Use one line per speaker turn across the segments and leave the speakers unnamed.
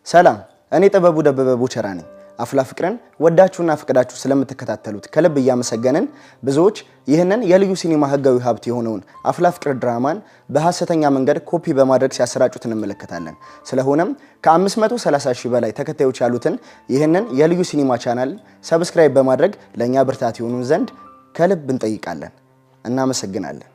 ሰላም እኔ ጥበቡ ደበበ ቦቸራ ነኝ። አፍላ ፍቅርን ወዳችሁና ፍቅዳችሁ ስለምትከታተሉት ከልብ እያመሰገንን ብዙዎች ይህንን የልዩ ሲኒማ ህጋዊ ሀብት የሆነውን አፍላ ፍቅር ድራማን በሐሰተኛ መንገድ ኮፒ በማድረግ ሲያሰራጩት እንመለከታለን። ስለሆነም ከ530 ሺህ በላይ ተከታዮች ያሉትን ይህንን የልዩ ሲኒማ ቻናል ሰብስክራይብ በማድረግ ለኛ ብርታት ይሆኑን ዘንድ ከልብ እንጠይቃለን። እናመሰግናለን።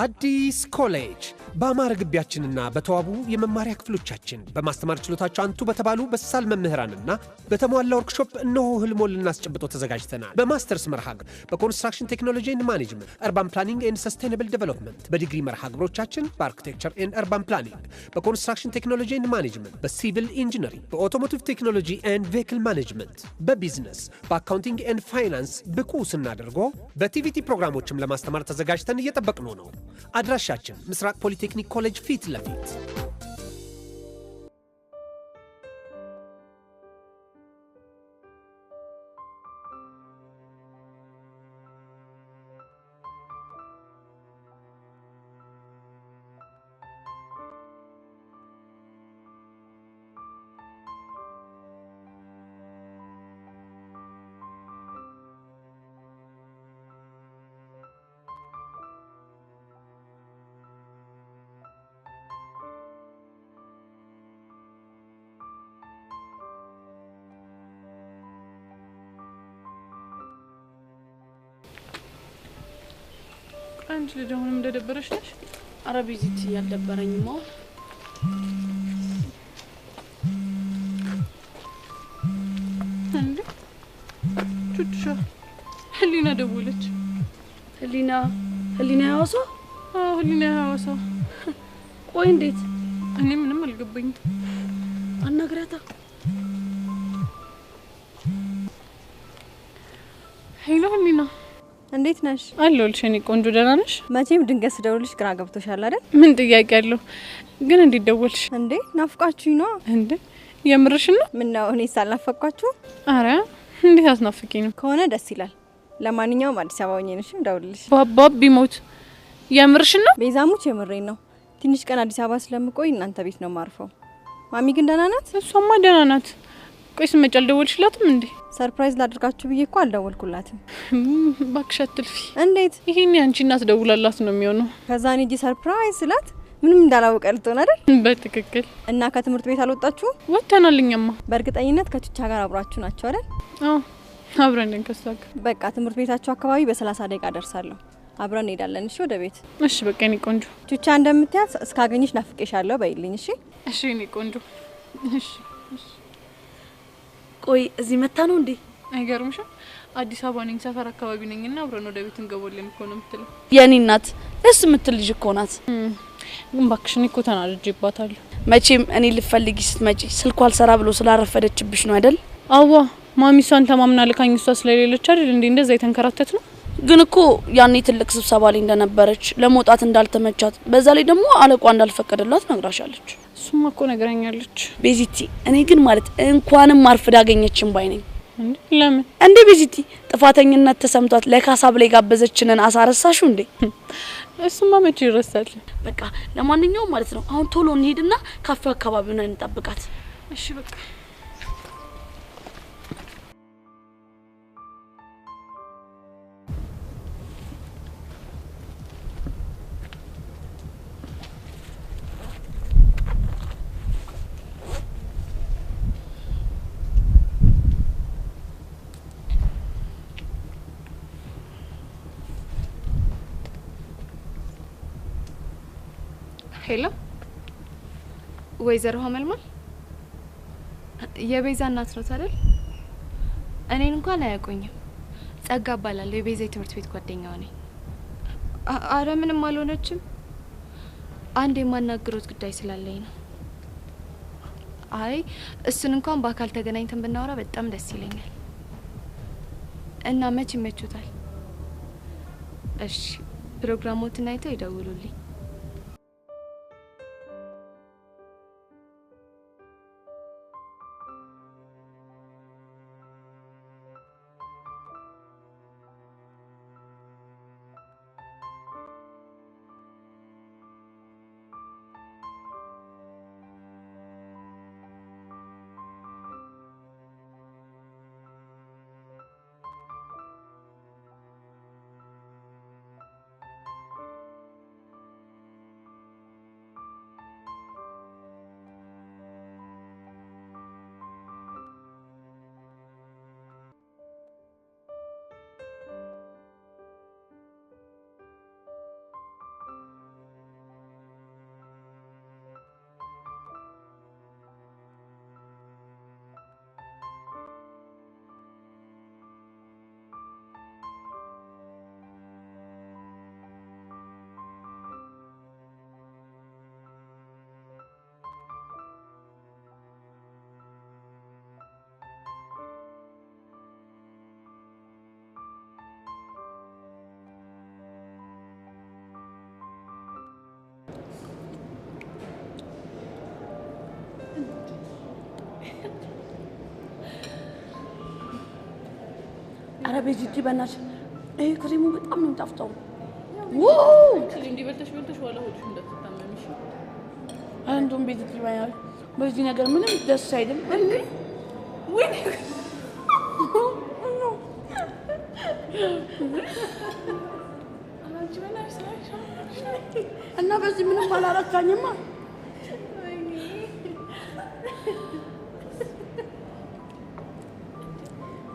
አዲስ ኮሌጅ በአማረ ግቢያችንና በተዋቡ የመማሪያ ክፍሎቻችን በማስተማር ችሎታቸው አንቱ በተባሉ በሳል መምህራንና በተሟላ ወርክሾፕ እነሆ ህልሞን ልናስጨብጦ ተዘጋጅተናል። በማስተርስ መርሃ ግብር በኮንስትራክሽን ቴክኖሎጂ ኤንድ ማኔጅመንት፣ አርባን ፕላኒንግ ኤንድ ሰስቴናብል ዴቨሎፕመንት፣ በዲግሪ መርሃ ግብሮቻችን በአርኪቴክቸር ኤንድ አርባን ፕላኒንግ፣ በኮንስትራክሽን ቴክኖሎጂ ኤንድ ማኔጅመንት፣ በሲቪል ኢንጂነሪንግ፣ በኦቶሞቲቭ ቴክኖሎጂ ኤንድ ቬሂክል ማኔጅመንት፣ በቢዝነስ፣ በአካውንቲንግ ኤንድ ፋይናንስ ብቁ ስናደርጎ በቲቪቲ ፕሮግራሞችም ለማስተማር ተዘጋጅተን እየጠበቅነው ነው። አድራሻችን ምስራቅ ፖሊቴክኒክ ኮሌጅ ፊት ለፊት።
አንቺ ልጅ አሁንም እንደደበረሽ ነሽ? ኧረ ቢዚት ያልደበረኝማ። እንዴ ቹቹሻ ህሊና ደወለች። ህሊና ያዋሳ? አዎ ህሊና ያዋሳ። ቆይ እንዴት? እኔ ምንም አልገባኝም። አናግራታ። ሄሎ ህሊና
እንዴት ነሽ?
አለሁልሽ የኔ ቆንጆ። ደህና ነሽ?
መቼም ድንገት ስደውልሽ ግራ ገብቶሻል አይደል?
ምን ጥያቄ አለው? ግን እንዴት ደወልሽ?
እንዴ ናፍቃችሁኝ ነው
እንዴ? የምርሽን ነው?
ምን ነው እኔ ሳልናፈቃችሁ?
አረ እንዴት አስናፍቂኝ
ከሆነ ደስ ይላል። ለማንኛውም አዲስ አበባ ሆኜ ነሽ ደውልልሽ።
ባባ ቢሞት የምርሽን ነው?
ቤዛሙች የምሬን ነው። ትንሽ ቀን አዲስ አበባ ስለምቆይ እናንተ ቤት ነው ማርፈው። ማሚ ግን ደህና ናት?
እሷማ ደህና ናት። ቆይ ስመጭ አልደወልሽላትም እንዴ?
ሰርፕራይዝ ላድርጋችሁ ብዬ እኮ አልደወልኩላትም።
ባክሽ አትልፊ።
እንዴት?
ይሄን ያንቺ እናት ደውላላት ነው የሚሆነው።
ከዛ እኔ እጂ ሰርፕራይዝ ስላት ምንም እንዳላወቀ ልትሆን አይደል?
በትክክል።
እና ከትምህርት ቤት አልወጣችሁ?
ወጣናልኝማ።
በእርግጠኝነት ከቹቻ ጋር አብራችሁ ናችሁ አይደል?
አዎ አብረን እንከሳክ።
በቃ ትምህርት ቤታችሁ አካባቢ በ30 ደቂቃ ደርሳለሁ። አብረን እንሄዳለን። እሺ ወደ ቤት።
እሺ በቃ እኔ ቆንጆ።
ቹቻ እንደምትያዝ እስካገኝሽ ናፍቄሻለሁ በይልኝ። እሺ
እሺ እኔ ቆንጆ። እሺ
ቆይ እዚህ መታ ነው እንዴ?
አይገርምሽም? አዲስ አበባ ነኝ፣ ሰፈር አካባቢ ነኝና አብረን ወደ ቤት እንገባለን እኮ ነው የምትለው።
የኔ እናት ደስ የምትል ልጅ እኮ ናት።
ግን ባክሽ እኔ እኮ ተናድጄባታለሁ።
መቼም እኔ ልፈልጊ ስትመጪ ስልኳ አልሰራ ብሎ ስላረፈደችብሽ ነው አይደል?
አዋ ማሚሷን ተማምና ልካኝ እሷ ስለሌለች አይደል እንዴ እንደዛ የተንከራተት ነው።
ግን እኮ ያኔ ትልቅ ስብሰባ ላይ እንደነበረች ለመውጣት እንዳልተመቻት በዛ ላይ ደግሞ አለቋ እንዳልፈቀደላት ነግራሻለች።
እሱማ እኮ ነግራኛለች
ቤዚቲ። እኔ ግን ማለት እንኳንም ማርፍዳ አገኘችን ባይ ነኝ።
እንዴ ለምን
እንዴ ቤዚቲ ጥፋተኝነት ተሰምቷት ለካሳብ ላይ ጋበዘችንን አሳረሳሹ እንዴ?
እሱማ መቼ ይረሳል?
በቃ ለማንኛውም ማለት ነው አሁን ቶሎ እንሄድና ካፌው አካባቢ ነው እንጠብቃት።
እሺ በቃ
ሄሎ ወይዘሮ ሀመልማል የቤዛ እናት ነው አይደል? እኔን እንኳን አያውቁኝም። ጸጋ እባላለሁ። የቤዛ ትምህርት ቤት ጓደኛዋ ነኝ። አረ ምንም አልሆነችም። አንድ የማናግሮት ጉዳይ ስላለኝ ነው። አይ እሱን እንኳን በአካል ተገናኝተን ብናወራ በጣም ደስ ይለኛል። እና መቼ ይመቹታል? እሺ ፕሮግራሞትን አይተው ይደውሉልኝ።
ቤዚቲ በእናትሽ ይሄ ክሬሙ በጣም ነው የሚጣፍጠው። ዋው
እንዲህ በልተሽ ዋላ ሆድሽ እንዳትታመምሽ።
አንዱን ቤዚቲ ባያል በዚህ ነገር ምንም ደስ አይልም እንዴ? ወይ እና በዚህ ምንም አላረካኝማ።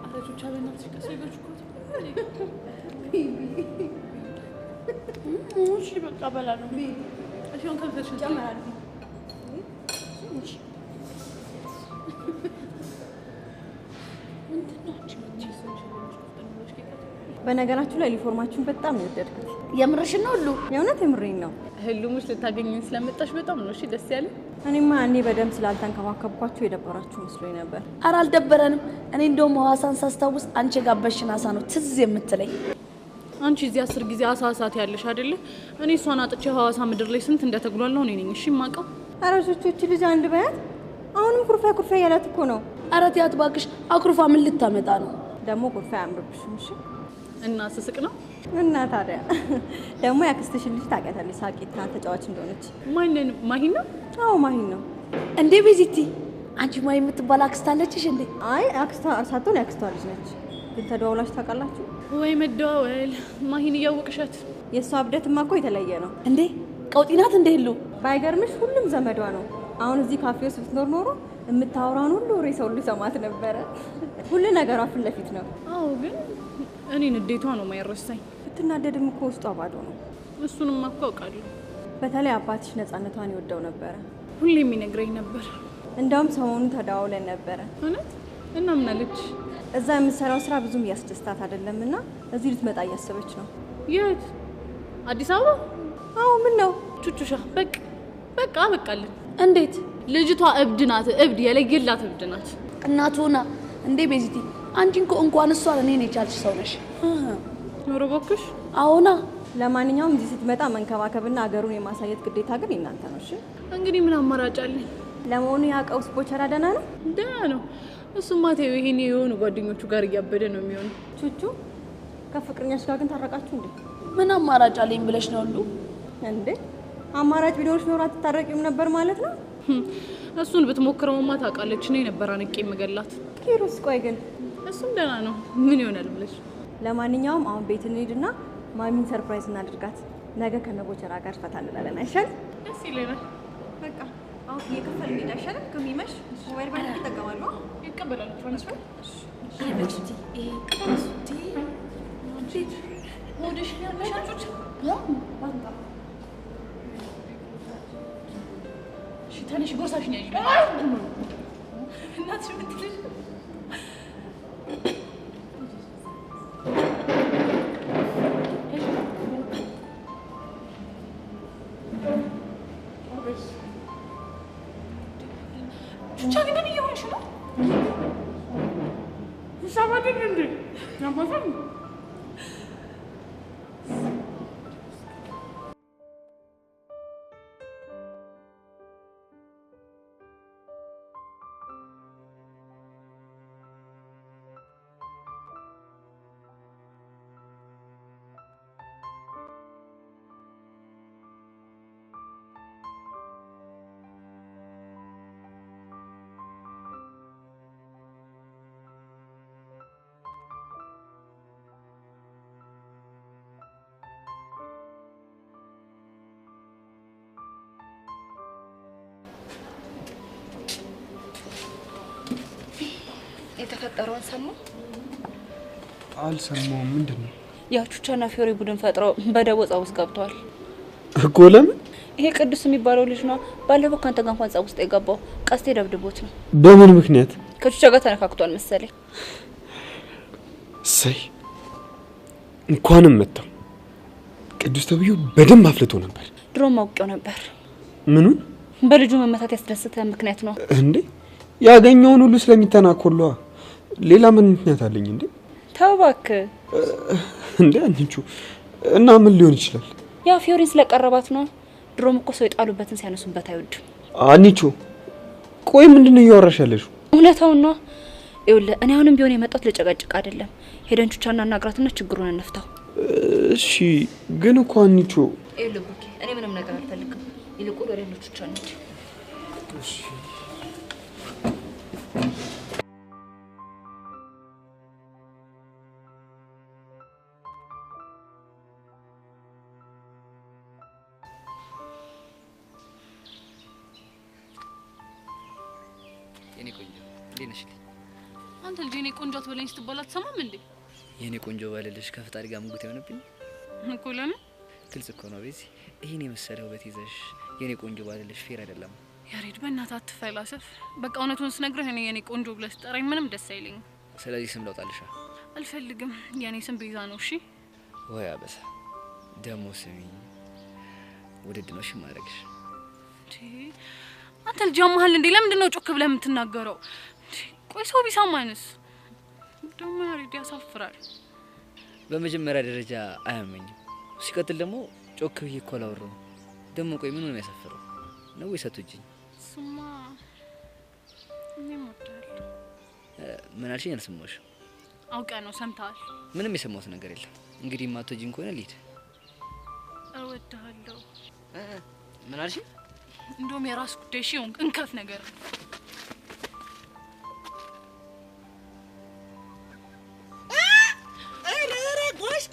አረጆች አበናት ከሰይበች እኮ
እሺ በቃ በላለሁ።
እሺ አሁን ከብተሽ ጨምራለሁ።
በነገራችሁ ላይ ዩኒፎርማችሁን በጣም ነው የወደድኩት።
የምርሽን ነው ሁሉ?
የእውነት የምሬን ነው።
ህሉሙሽ ልታገኘኝ ስለመጣሽ በጣም ነው እሺ ደስ ያለኝ።
እኔማ እኔ በደንብ ስላልተንከባከብኳችሁ የደበራችሁ መስሎኝ ነበር።
ኧረ አልደበረንም። እኔ እንደውም ሐዋሳን ሳስታውስ አንቺ ጋበሽን አሳ ነው ትዝ የምትለኝ።
አንቺ እዚህ 10 ጊዜ አሳሳት ያለሽ አይደለ? እኔ እሷን አጥቼ ሐዋሳ ምድር ላይ ስንት እንደተግሏለሁ እኔ ነኝ እሺ የማውቀው።
ኧረ ሾቾች ልጅ አንድ በያት። አሁንም ኩርፋ ያላት እኮ ነው።
ኧረ ትያት እባክሽ። አኩርፋ ምን ልታመጣ ነው?
ደግሞ ኩርፋ አያምርብሽም። እሺ
እና ስስቅ ነው
እና ታዲያ ደግሞ ያክስትሽን ልጅ ታውቂያታለሽ፣ ሳቂታ ተጫዋች እንደሆነች።
ማንን? ማሂን ነው?
አዎ ማሂን ነው።
እንዴ ቤዚቲ አንቺ ማሂ የምትባል አክስት አለችሽ እንዴ?
አይ አክስቷ ሳትሆን ያክስቷ ልጅ ነች። ግን ተደዋውላችሁ ታውቃላችሁ
ወይ? መደዋወል ማሂን እያወቅሻት?
የእሷ እብደትማ እኮ የተለየ ነው።
እንዴ ቀውጢ ናት እንዴ? ሁሉ
ባይገርምሽ ሁሉም ዘመዷ ነው። አሁን እዚህ ካፌ ውስጥ ብትኖር ኖሮ የምታወራውን ሁሉ ወሬ ሰው ሁሉ ሰማት ነበረ። ሁሉ ነገሯ ፊት ለፊት ነው።
አዎ ግን እኔን እንዴቷ ነው የማይረሳኝ።
ብትናደድም እኮ ውስጧ ባዶ ነው።
እሱንም እኮ አውቃለሁ።
በተለይ አባትሽ ነፃነቷን ይወደው ነበረ።
ሁሌ የሚነግረኝ ነበር።
እንደውም ሰሞኑን ተደዋውለን ነበረ።
እውነት? እና ምን አለች?
እዛ የምትሰራው ስራ ብዙም እያስደስታት አይደለምና እዚህ ልትመጣ እያሰበች ነው።
የት? አዲስ አበባ?
አዎ ምን ነው
ቹቹሻ በቃ በቃልን።
እንዴት?
ልጅቷ እብድ ናት። እብድ የለየላት እብድ ናት።
እናቱና እንዴ ቤዚቲ አንቺ እንኳን እሷን እኔን የቻልሽ ሰው ነሽ።
ኖሮ እባክሽ።
አዎና
ለማንኛውም እዚህ ስትመጣ መንከባከብና አገሩን የማሳየት ግዴታ ግን እናንተ ነው። እሺ
እንግዲህ ምን አማራጭ አለኝ?
ለመሆኑ ያ ቀውስ ቦቸራ ደህና ነው?
ደህና ነው። እሱማ ተይው፣ ይሄን የሆኑ ጓደኞቹ ጋር እያበደ ነው የሚሆነው።
ቹቹ ከፍቅረኛሽ ጋር ግን ታረቃችሁ እንዴ?
ምን አማራጭ አለኝ ብለሽ ነው ሁሉ?
እንዴ አማራጭ ቢኖርሽ ኖሮ አትታረቂም ነበር ማለት ነው?
እሱን ብትሞክረውማ ታውቃለች እኔ ነበር አንቄ የምገላት።
ኪሩስ ቆይ ግን
እሱም ደህና ነው። ምን ይሆናል ብለሽ?
ለማንኛውም አሁን ቤት እንሂድና ማሚን ሰርፕራይዝ እናድርጋት። ነገ ከነቦቸራ ጋር ፈታ እንላለን። አይሻል?
ደስ ይለናል።
በቃ አሁን እየከፈልን እንሂድ አይሻልም? ከሚመሽ ሞባይል ባንክ ይጠቀማሉ።
ይቀበላሉ ትራንስፈር። ሆድሽ ያመሻቾች ተነሽ፣ ቦርሳሽን ያዥ። እናትሽ ምትልሽ ቹቻ ግን ምን እየሆንሽ ነው? ሰባድን እንዴ ያባዛል።
የተፈጠረውን ሰማ?
አልሰማውም። ምንድነው?
ያው ቹቻና ፊዮሪ ቡድን ፈጥረው በደቦ ጸብ ውስጥ ገብተዋል
እኮ። ለምን?
ይሄ ቅዱስ የሚባለው ልጅ ነው ባለፈው ካንተ ጋር እንኳን ጸብ ውስጥ የገባው። ቀስቴ ደብድቦት ነው።
በምን ምክንያት?
ከቹቻ ጋር ተነካክቷል መሰለኝ።
ሰይ እንኳንም መጣው። ቅዱስ ተብዮ በደንብ አፍልቶ ነበር።
ድሮም አውቄው ነበር።
ምኑን?
በልጁ መመታት ያስደሰተ ምክንያት ነው
እንዴ? ያገኘውን ሁሉ ስለሚተናኮሏ ሌላ ምን ምክንያት አለኝ እንዴ?
ተው እባክህ
እንዴ አንቺ እና ምን ሊሆን ይችላል?
ያ ፊዮሪን ስለቀረባት ነው። ድሮም እኮ ሰው የጣሉበትን ሲያነሱበት አይወድም።
አንቺ ቆይ ምንድነው እያወራሽ ያለሽው?
እውነታውን ነው። ይኸውልህ እኔ አሁንም ቢሆን የመጣሁት ለጨቀጭቅ አይደለም። ሄደን ቹቻና እናግራትና ችግሩን እንፍታው።
እሺ ግን እኮ አንቺ
ይኸውልህ ብሩኬ እኔ ምንም ነገር አልፈልግም። ይልቁን ወደ ቹቻ እንሂድ።
እሺ
የኔ ቆንጆ እንዴት ነሽ?
አንተ ልጅ የኔ ቆንጆ አትበለኝ ስትባል አትሰማም እንዴ?
የኔ ቆንጆ ባልልሽ ከፈጣሪ ጋር ሙግት የሆነብኝ
እኮ ለምን?
ግልጽ እኮ ነው ቤዚ። ይሄን የመሰለ ውበት ይዘሽ የኔ ቆንጆ ባልልሽ ፌር አይደለም።
ያሬድ በእናትህ አትፈላሰፍ። በቃ እውነቱን ስነግርህ እኔ የኔ ቆንጆ ብለህ ስጠራኝ ምንም ደስ አይለኝም።
ስለዚህ ስም ለውጣልሻ።
አልፈልግም። የኔ ስም ቤዛ ነው። እሺ
ወይ አበሳ ደሞ ስሚ ውድድ ነው እሺ ማድረግሽ።
አንተ ልጅ ያመሃል እንዴ? ለምንድን ነው ጮክ ብለህ የምትናገረው? ቆይ ሰው ቢሰማንስ? ደሞ ያሬድ ያሳፍራል።
በመጀመሪያ ደረጃ አያመኝም። ሲቀጥል ደግሞ ጮክ ብዬ እኮ አላወራሁም። ደሞ ቆይ ምን ነው የሚያሳፍረው? ነው ይሰጡኝ።
ስማ እኔ እወዳለሁ።
ምን አልሽኝ? አልሰማሁሽም።
አውቀህ ነው ሰምተሃል?
ምንም የሰማሁት ነገር የለም። እንግዲህ ማቶጂን ከሆነ ልሂድ።
እወድሃለሁ።
ምን አልሽኝ?
እንደውም የራስ ጉዳይ እሺ ሆንክ እንከፍ ነገር
ጎሽ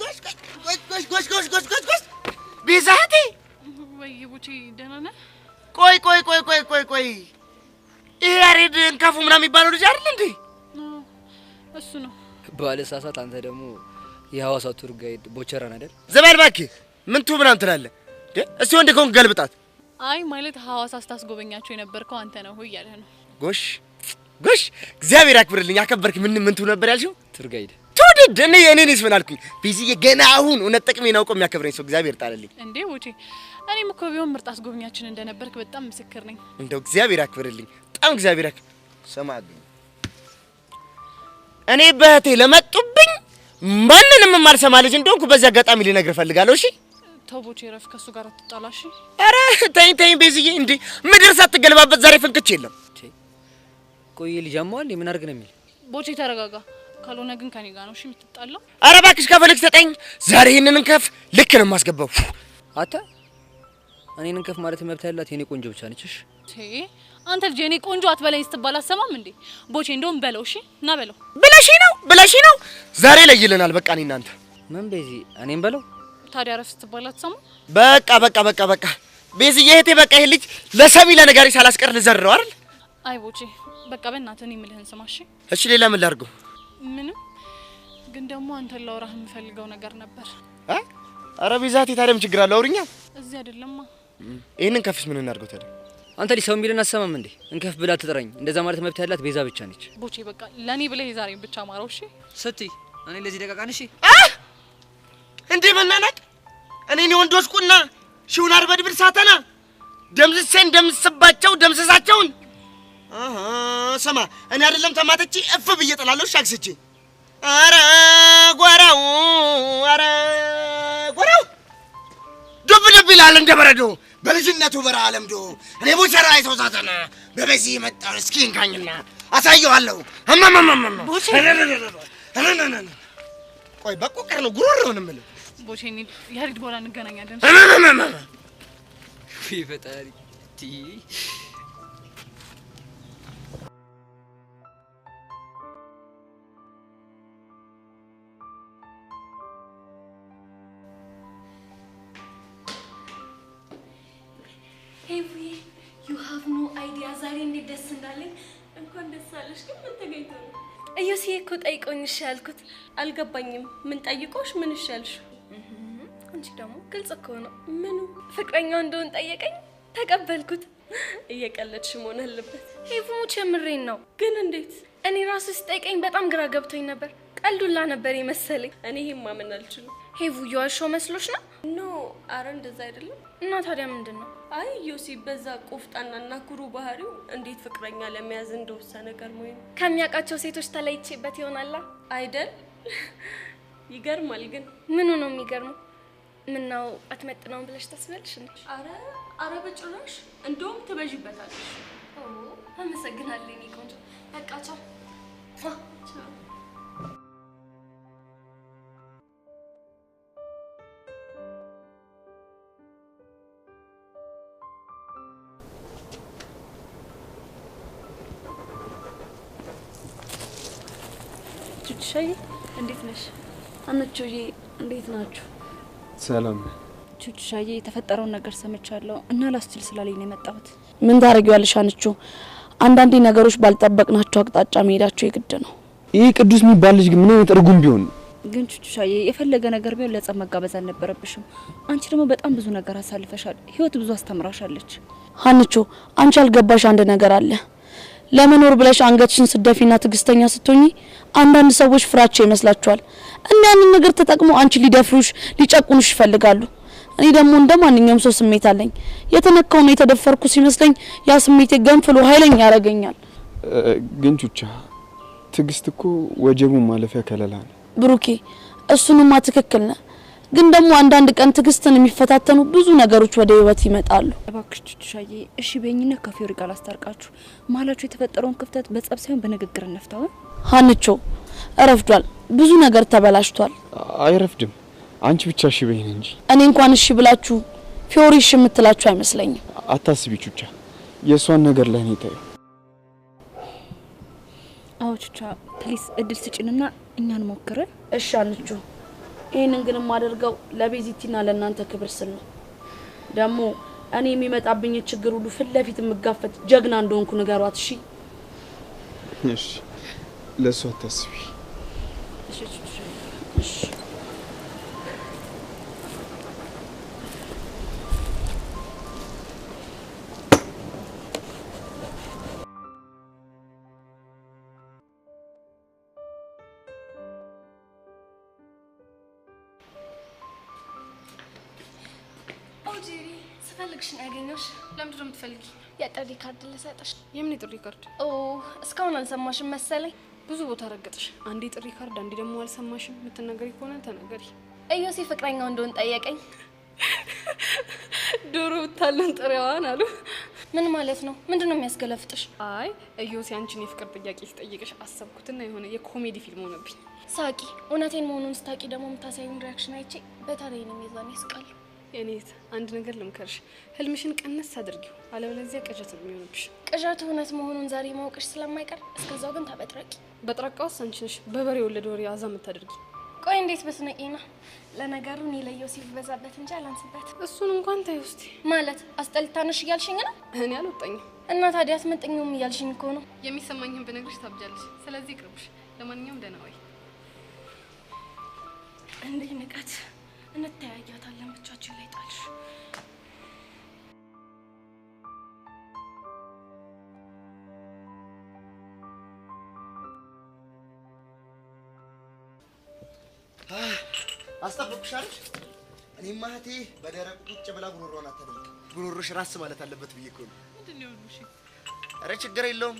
ቤዛቴ
ወይ ቡቺ ደህና ነህ?
ቆይ ይሄ ያሬድ እንከፉ ምናምን የሚባለው ልጅ አይደል እንዴ?
እሱ ነው።
ባለሳሳት አንተ ደግሞ የሐዋሳ ቱር ጋይድ ቦቸራን አይደል?
ዘባል እባክህ ምን ቱ ምናምን ትላለህ? እስቲ ወንድ ከሆንክ ገልብጣት።
አይ ማለት ሐዋሳ ስታስጎበኛቸው የነበርከው አንተ ነው ሆይ ያለህ ነው።
ጎሽ እግዚአብሔር ያክብርልኝ። አከበርክ። ምን ቱ ነበር ያልሽው?
ቱር ጋይድ
ትውድድ እኔስ ምን አልኩኝ? ቢዚዬ ገና አሁን እውነት ጥቅሜን አውቆ የሚያከብረኝ ሰው እግዚአብሔር ጣለልኝ።
እንዴ ቡቺ እኔም እኮ ቢሆን ምርጥ አስጎበኛችን እንደነበርክ በጣም ምስክር ነኝ።
እንደው እግዚአብሔር ያክብርልኝ። በጣም እግዚአብሔር ሰማልኝ። እኔ በህቴ ለመጡብኝ ማንንም የማልሰማ ልጅ እንደሆንኩ በዚህ አጋጣሚ ልነግር ፈልጋለሁ። እሺ
ተው ቡቺ ረፍ ከሱ ጋር አትጣላሽ።
አረ ተይ ቤዝዬ። እንዴ ምድር ሳትገለባበት ዛሬ ፍንክች የለም።
ቆይ ልጅ አሟል ምን አድርግ ነው የሚል?
ቡቺ ተረጋጋ። ካልሆነ ግን ከኔ ጋር ነው እሺ የምትጣላው።
አረ እባክሽ ከፈልክ ሰጠኝ። ዛሬ ይሄንን እንከፍ ልክ ነው የማስገባው።
አታ እኔን እንከፍ ማለት መብት ያላት የኔ ቆንጆ ብቻ ነች። እሺ
አንተ ልጅ የኔ ቆንጆ አትበለኝ ስትባል አሰማም እንዴ? ቦቼ እንደውም በለው እሺ ና በለው።
ብለሽ ነው ዛሬ ላይ ይለናል። በቃ እኔ እናንተ
ምን ቤዚ እኔን በለው።
ታዲያ ረፍ ስትባል አትሰማም?
በቃ ቤዝዬ እህቴ በቃ ይሄ ልጅ ለሰሚ ለነጋሪ ሳላስቀር ልዘርረው አይደል?
አይ ቦቼ በቃ በእናትህ እኔ የምልህን ስማ እሺ።
እሺ ሌላ ምን ላድርገው?
ምንም ግን ደግሞ አንተን ላውራህ የምፈልገው ነገር ነበር።
አረ ቤዛቴ ታዲያ ምን ችግር አለው? አውሪኛ።
እዚህ አይደለማ።
ይሄንን ከፍስ ምን እናድርገው ታዲያ?
አንተ ልጅ ሰው የሚልን አሰማም እንዴ? እንከፍ ብላ ትጥራኝ። እንደዛ ማለት መብት ያላት ቤዛ ብቻ ነች።
ቦቼ በቃ ለኔ ብለህ ዛሬን ብቻ ማረው እሺ።
ስትይ እኔ ለዚህ ደቃቃን እሺ
እንዴ መናናቅ እኔ ወንዶች ቁና ሺውን አርበድብር ሳተና ደምስባቸው ደምስሳቸውን ሰማ እኔ አይደለም ተማተቺ እፍ ብዬ ጥላለሁ ሻክስቺ። አረ ጓራው ዱብ ይላል እንደ በረዶ በልጅነቱ በረሃ ለምዶ። እኔ ቦቸራ አይተው ሳተና በበዚህ የመጣውን እስኪ እንካኝና አሳየዋለሁ። ቦቼ ቆይ በቁቀር ነው ጉሮሮ ነው የምልህ።
ቦቼ ያሪድ በኋላ እንገናኛለን።
ፈጣሪ
ሄቪ ዩ ሃቭ ኖ አይዲያ ዛሬ እንዴት ደስ እንዳለኝ። እንኳን ደስ አለሽ። ግን ምን ተገኝቶ ነው? እዩሲ እኮ ጠይቆኝ እሺ ያልኩት አልገባኝም። ምን ጠይቆሽ ምን እሺ ያልሽ? አንቺ ደግሞ ግልጽ እኮ ነው። ምኑ ፍቅረኛው እንደሆነ ጠየቀኝ ተቀበልኩት። እየቀለድሽ መሆን አለበት። ሄቪ ሙች የምሬን ነው። ግን እንዴት? እኔ ራሱ ሲጠይቀኝ በጣም ግራ ገብቶኝ ነበር። ቀልዱላ ነበር የመሰለኝ። እኔ ይሄን ማመን አልችልም። ሄቪ የዋሸው መስሎሽ ነው? ኖ አረ እንደዛ አይደለም። እና ታዲያ ምንድን ነው? አይ ዮሲ በዛ ቆፍጣናና ኩሩ ባህሪው እንዴት ፍቅረኛ ለመያዝ እንደወሰነ ገርሞኝ ነው። ከሚያውቃቸው ሴቶች ተለይቼበት ይሆናላ አይደል? ይገርማል። ግን ምኑ ነው የሚገርመው? ምነው አትመጥነውም ብለሽ ታስቢያለሽ እንዴ? አረ በጭራሽ። እንደውም ትበዥበታለሽ። አመሰግናለሁ የኔ ቆንጆ። በቃ ቻው።
ቹቹሻዬ እንዴት ነሽ?
አንቺዬ እንዴት ናችሁ?
ሰላም።
ቹቹሻዬ የተፈጠረውን ነገር ሰምቻለሁ እና ላስችል ስላለኝ ነው የመጣሁት።
ምን ታረጊዋለሽ አንቺ? አንዳንዴ ነገሮች ባልጠበቅናቸው አቅጣጫ መሄዳቸው የግድ ነው።
ይህ ቅዱስ የሚባል ልጅ ግን ምን አይነት እርጉም ቢሆን
ግን ቹቹሻዬ የፈለገ ነገር ቢሆን ለጸብ መጋበዝ አልነበረብሽም። አንቺ ደግሞ በጣም ብዙ ነገር አሳልፈሻል። ህይወት ብዙ አስተምራሻለች።
አንቺ አንቺ ያልገባሽ አንድ ነገር አለ። ለመኖር ብለሽ አንገትሽን ስደፊና ትግስተኛ ስትሆኚ አንዳንድ ሰዎች ፍራቻ ይመስላችኋል እና ያንን ነገር ተጠቅሞ አንቺ ሊደፍሩሽ ሊጨቁኑሽ ይፈልጋሉ። እኔ ደግሞ እንደ ማንኛውም ሰው ስሜት አለኝ። የተነካውና የተደፈርኩ ሲመስለኝ ያ ስሜቴ ገንፍሎ ኃይለኛ ያረጋኛል።
ግን ቹቻ ትግስት እኮ ወጀቡን ማለፊያ ከለላ ነው።
ብሩኬ እሱንማ ትክክል ነህ። ግን ደግሞ አንዳንድ ቀን ትግስትን የሚፈታተኑ ብዙ ነገሮች ወደ ህይወት ይመጣሉ።
እባክሽ ቹቹሻዬ እሺ በእኝና ከፊዮሪ ጋር አስታርቃችሁ ማላችሁ የተፈጠረውን ክፍተት በጸብ ሳይሆን በንግግር እንፍታው።
ሀንቾ እረፍዷል። ብዙ ነገር ተበላሽቷል።
አይረፍድም። አንቺ ብቻ እሺ በይኝ እንጂ
እኔ እንኳን እሺ ብላችሁ ፊዮሪ እሺ የምትላችሁ አይመስለኝም።
አታስቢ ቹቻ፣ የእሷን ነገር ለእኔ ተይው።
አዎ ቹቻ ፕሊስ እድል ስጭንና እኛን ሞክረ።
እሺ አንቹ፣ ይሄንን ግን የማደርገው ለቤዚቲና ለእናንተ ክብር ስል ነው። ደግሞ እኔ የሚመጣብኝ ችግር ሁሉ ፊት ለፊት የምጋፈጥ ጀግና እንደሆንኩ ንገሯት። እሺ
እሺ፣ ለእሷ አታስቢ።
እሺ ቹቻ፣ እሺ
ስፈልግሽ ነው ያገኘሁሽ።
ለምንድን ነው የምትፈልጊ?
የጥሪ ካርድ ልሰጥሽ።
የምን ጥሪ ካርድ?
ኦ እስካሁን አልሰማሽም መሰለኝ።
ብዙ ቦታ ረገጥሽ። አንዴ ጥሪ ካርድ፣ አንዴ ደግሞ አልሰማሽም። የምትናገሪ ከሆነ ተናገሪ።
እዮሲ ፍቅረኛው እንደሆን ጠየቀኝ።
ዶሮ ብታለን ጥሬዋን አሉ።
ምን ማለት ነው? ምንድን ነው የሚያስገለፍጥሽ?
አይ እዮሲ አንቺን የፍቅር ጥያቄ ሲጠይቅሽ አሰብኩትና የሆነ የኮሜዲ ፊልም ሆነብኝ።
ሳቂ። እውነቴን መሆኑን ስታቂ ደግሞ የምታሳዩን ሪያክሽን አይቼ በታሪክ ነው የሚዛን ያስቃል።
የኔት አንድ ነገር ልምከርሽ፣ ህልምሽን ቀነስ አድርጊው፣ አለበለዚያ ቅዠት ነው የሚሆንብሽ።
ቅዠቱ እውነት መሆኑን ዛሬ ማወቅሽ ስለማይቀር እስከዛው ግን ታበጥረቂ።
በጥራቃውስ አንቺ ነሽ በበሬ ወለደ ወሬ አዛ የምታደርጊ።
ቆይ እንዴት በስነቂ ነው? ለነገሩ እኔ ለዮሴፍ በዛበት እንጂ አላንስበት።
እሱን እንኳን ታይ ውስጥ
ማለት አስጠልታነሽ እያልሽኝ ነው?
እኔ አልወጣኝም
እና ታዲያ አትመጥኝም እያልሽኝ እኮ ነው።
የሚሰማኝን ብነግርሽ ታብጃለሽ። ስለዚህ ይቅርብሽ። ለማንኛውም ደህና ዋይ።
እንዴ ንቀት እንተያያታለን። ብቻችን ላይ ጣልሽ።
አስጠብቅሽ አይደል? እኔማ እህቴ በደረቁ ቁጭ ብላ ጉሮሮን አታደርግ። ጉሮሮሽ ራስ ማለት አለበት ብዬ እኮ ነው።
ምንድነው ልሽ?
ኧረ ችግር የለውም።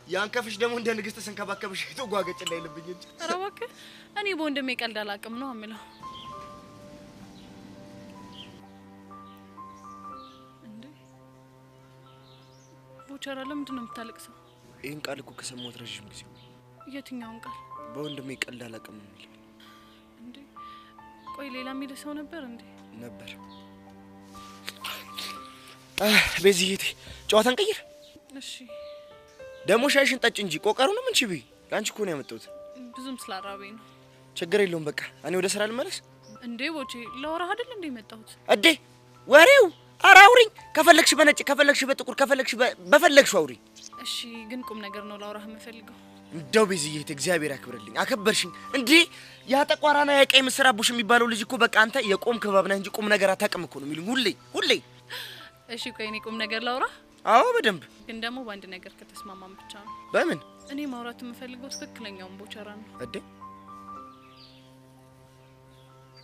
ያንከፍሽ ደግሞ እንደ ንግስት ስንከባከብሽ ተጓገጭ እንዳይልብኝ እንጂ።
ኧረ እባክህ እኔ በወንድሜ ቀልድ አላውቅም ነው የምለው። እንዴ ቦቸራ ለምንድን ነው የምታለቅሰው?
ይህን ቃል እኮ ከሰማሁት ረዥም ጊዜ።
የትኛውን ቃል?
በወንድሜ ቀልድ አላውቅም የሚል።
እንዴ ቆይ ሌላ የሚል ሰው ነበር እንዴ?
ነበር። በዚህቴ ጨዋታን ቀይር።
እሺ
ደግሞ ሻይሽን ጠጭ እንጂ ቆቀሩንም እንቺ ቢ ላንቺ እኮ ነው ያመጣሁት።
ብዙም ስላራበኝ ነው።
ችግር የለውም በቃ እኔ ወደ ስራ ልመለስ።
እንዴ ቦቼ ለወራህ አይደል እንዴ መጣሁት?
እዴ ወሬው ኧረ አውሪኝ። ከፈለግሽ በነጭ ከፈለግሽ በጥቁር ከፈለግሽ በፈለግሽው አውሪኝ።
እሺ ግን ቁም ነገር ነው ላወራህ የምፈልገው።
እንደው በዚህቴ እግዚአብሔር ያክብርልኝ አከበርሽኝ። እንዴ ያ ጠቋራና የቀይ ምስር አቡሽ የሚባለው ልጅ እኮ በቃ አንተ የቆም ክባብ ነህ እንጂ ቁም ነገር አታውቅም እኮ ነው የሚሉኝ ሁሌ።
እሺ ቆይ እኔ ቁም ነገር ላውራህ?
አዎ በደንብ።
ግን ደግሞ በአንድ ነገር ከተስማማን ብቻ ነው።
በምን?
እኔ ማውራት የምፈልገው ትክክለኛውን ቦቸራ ነው።
እዴ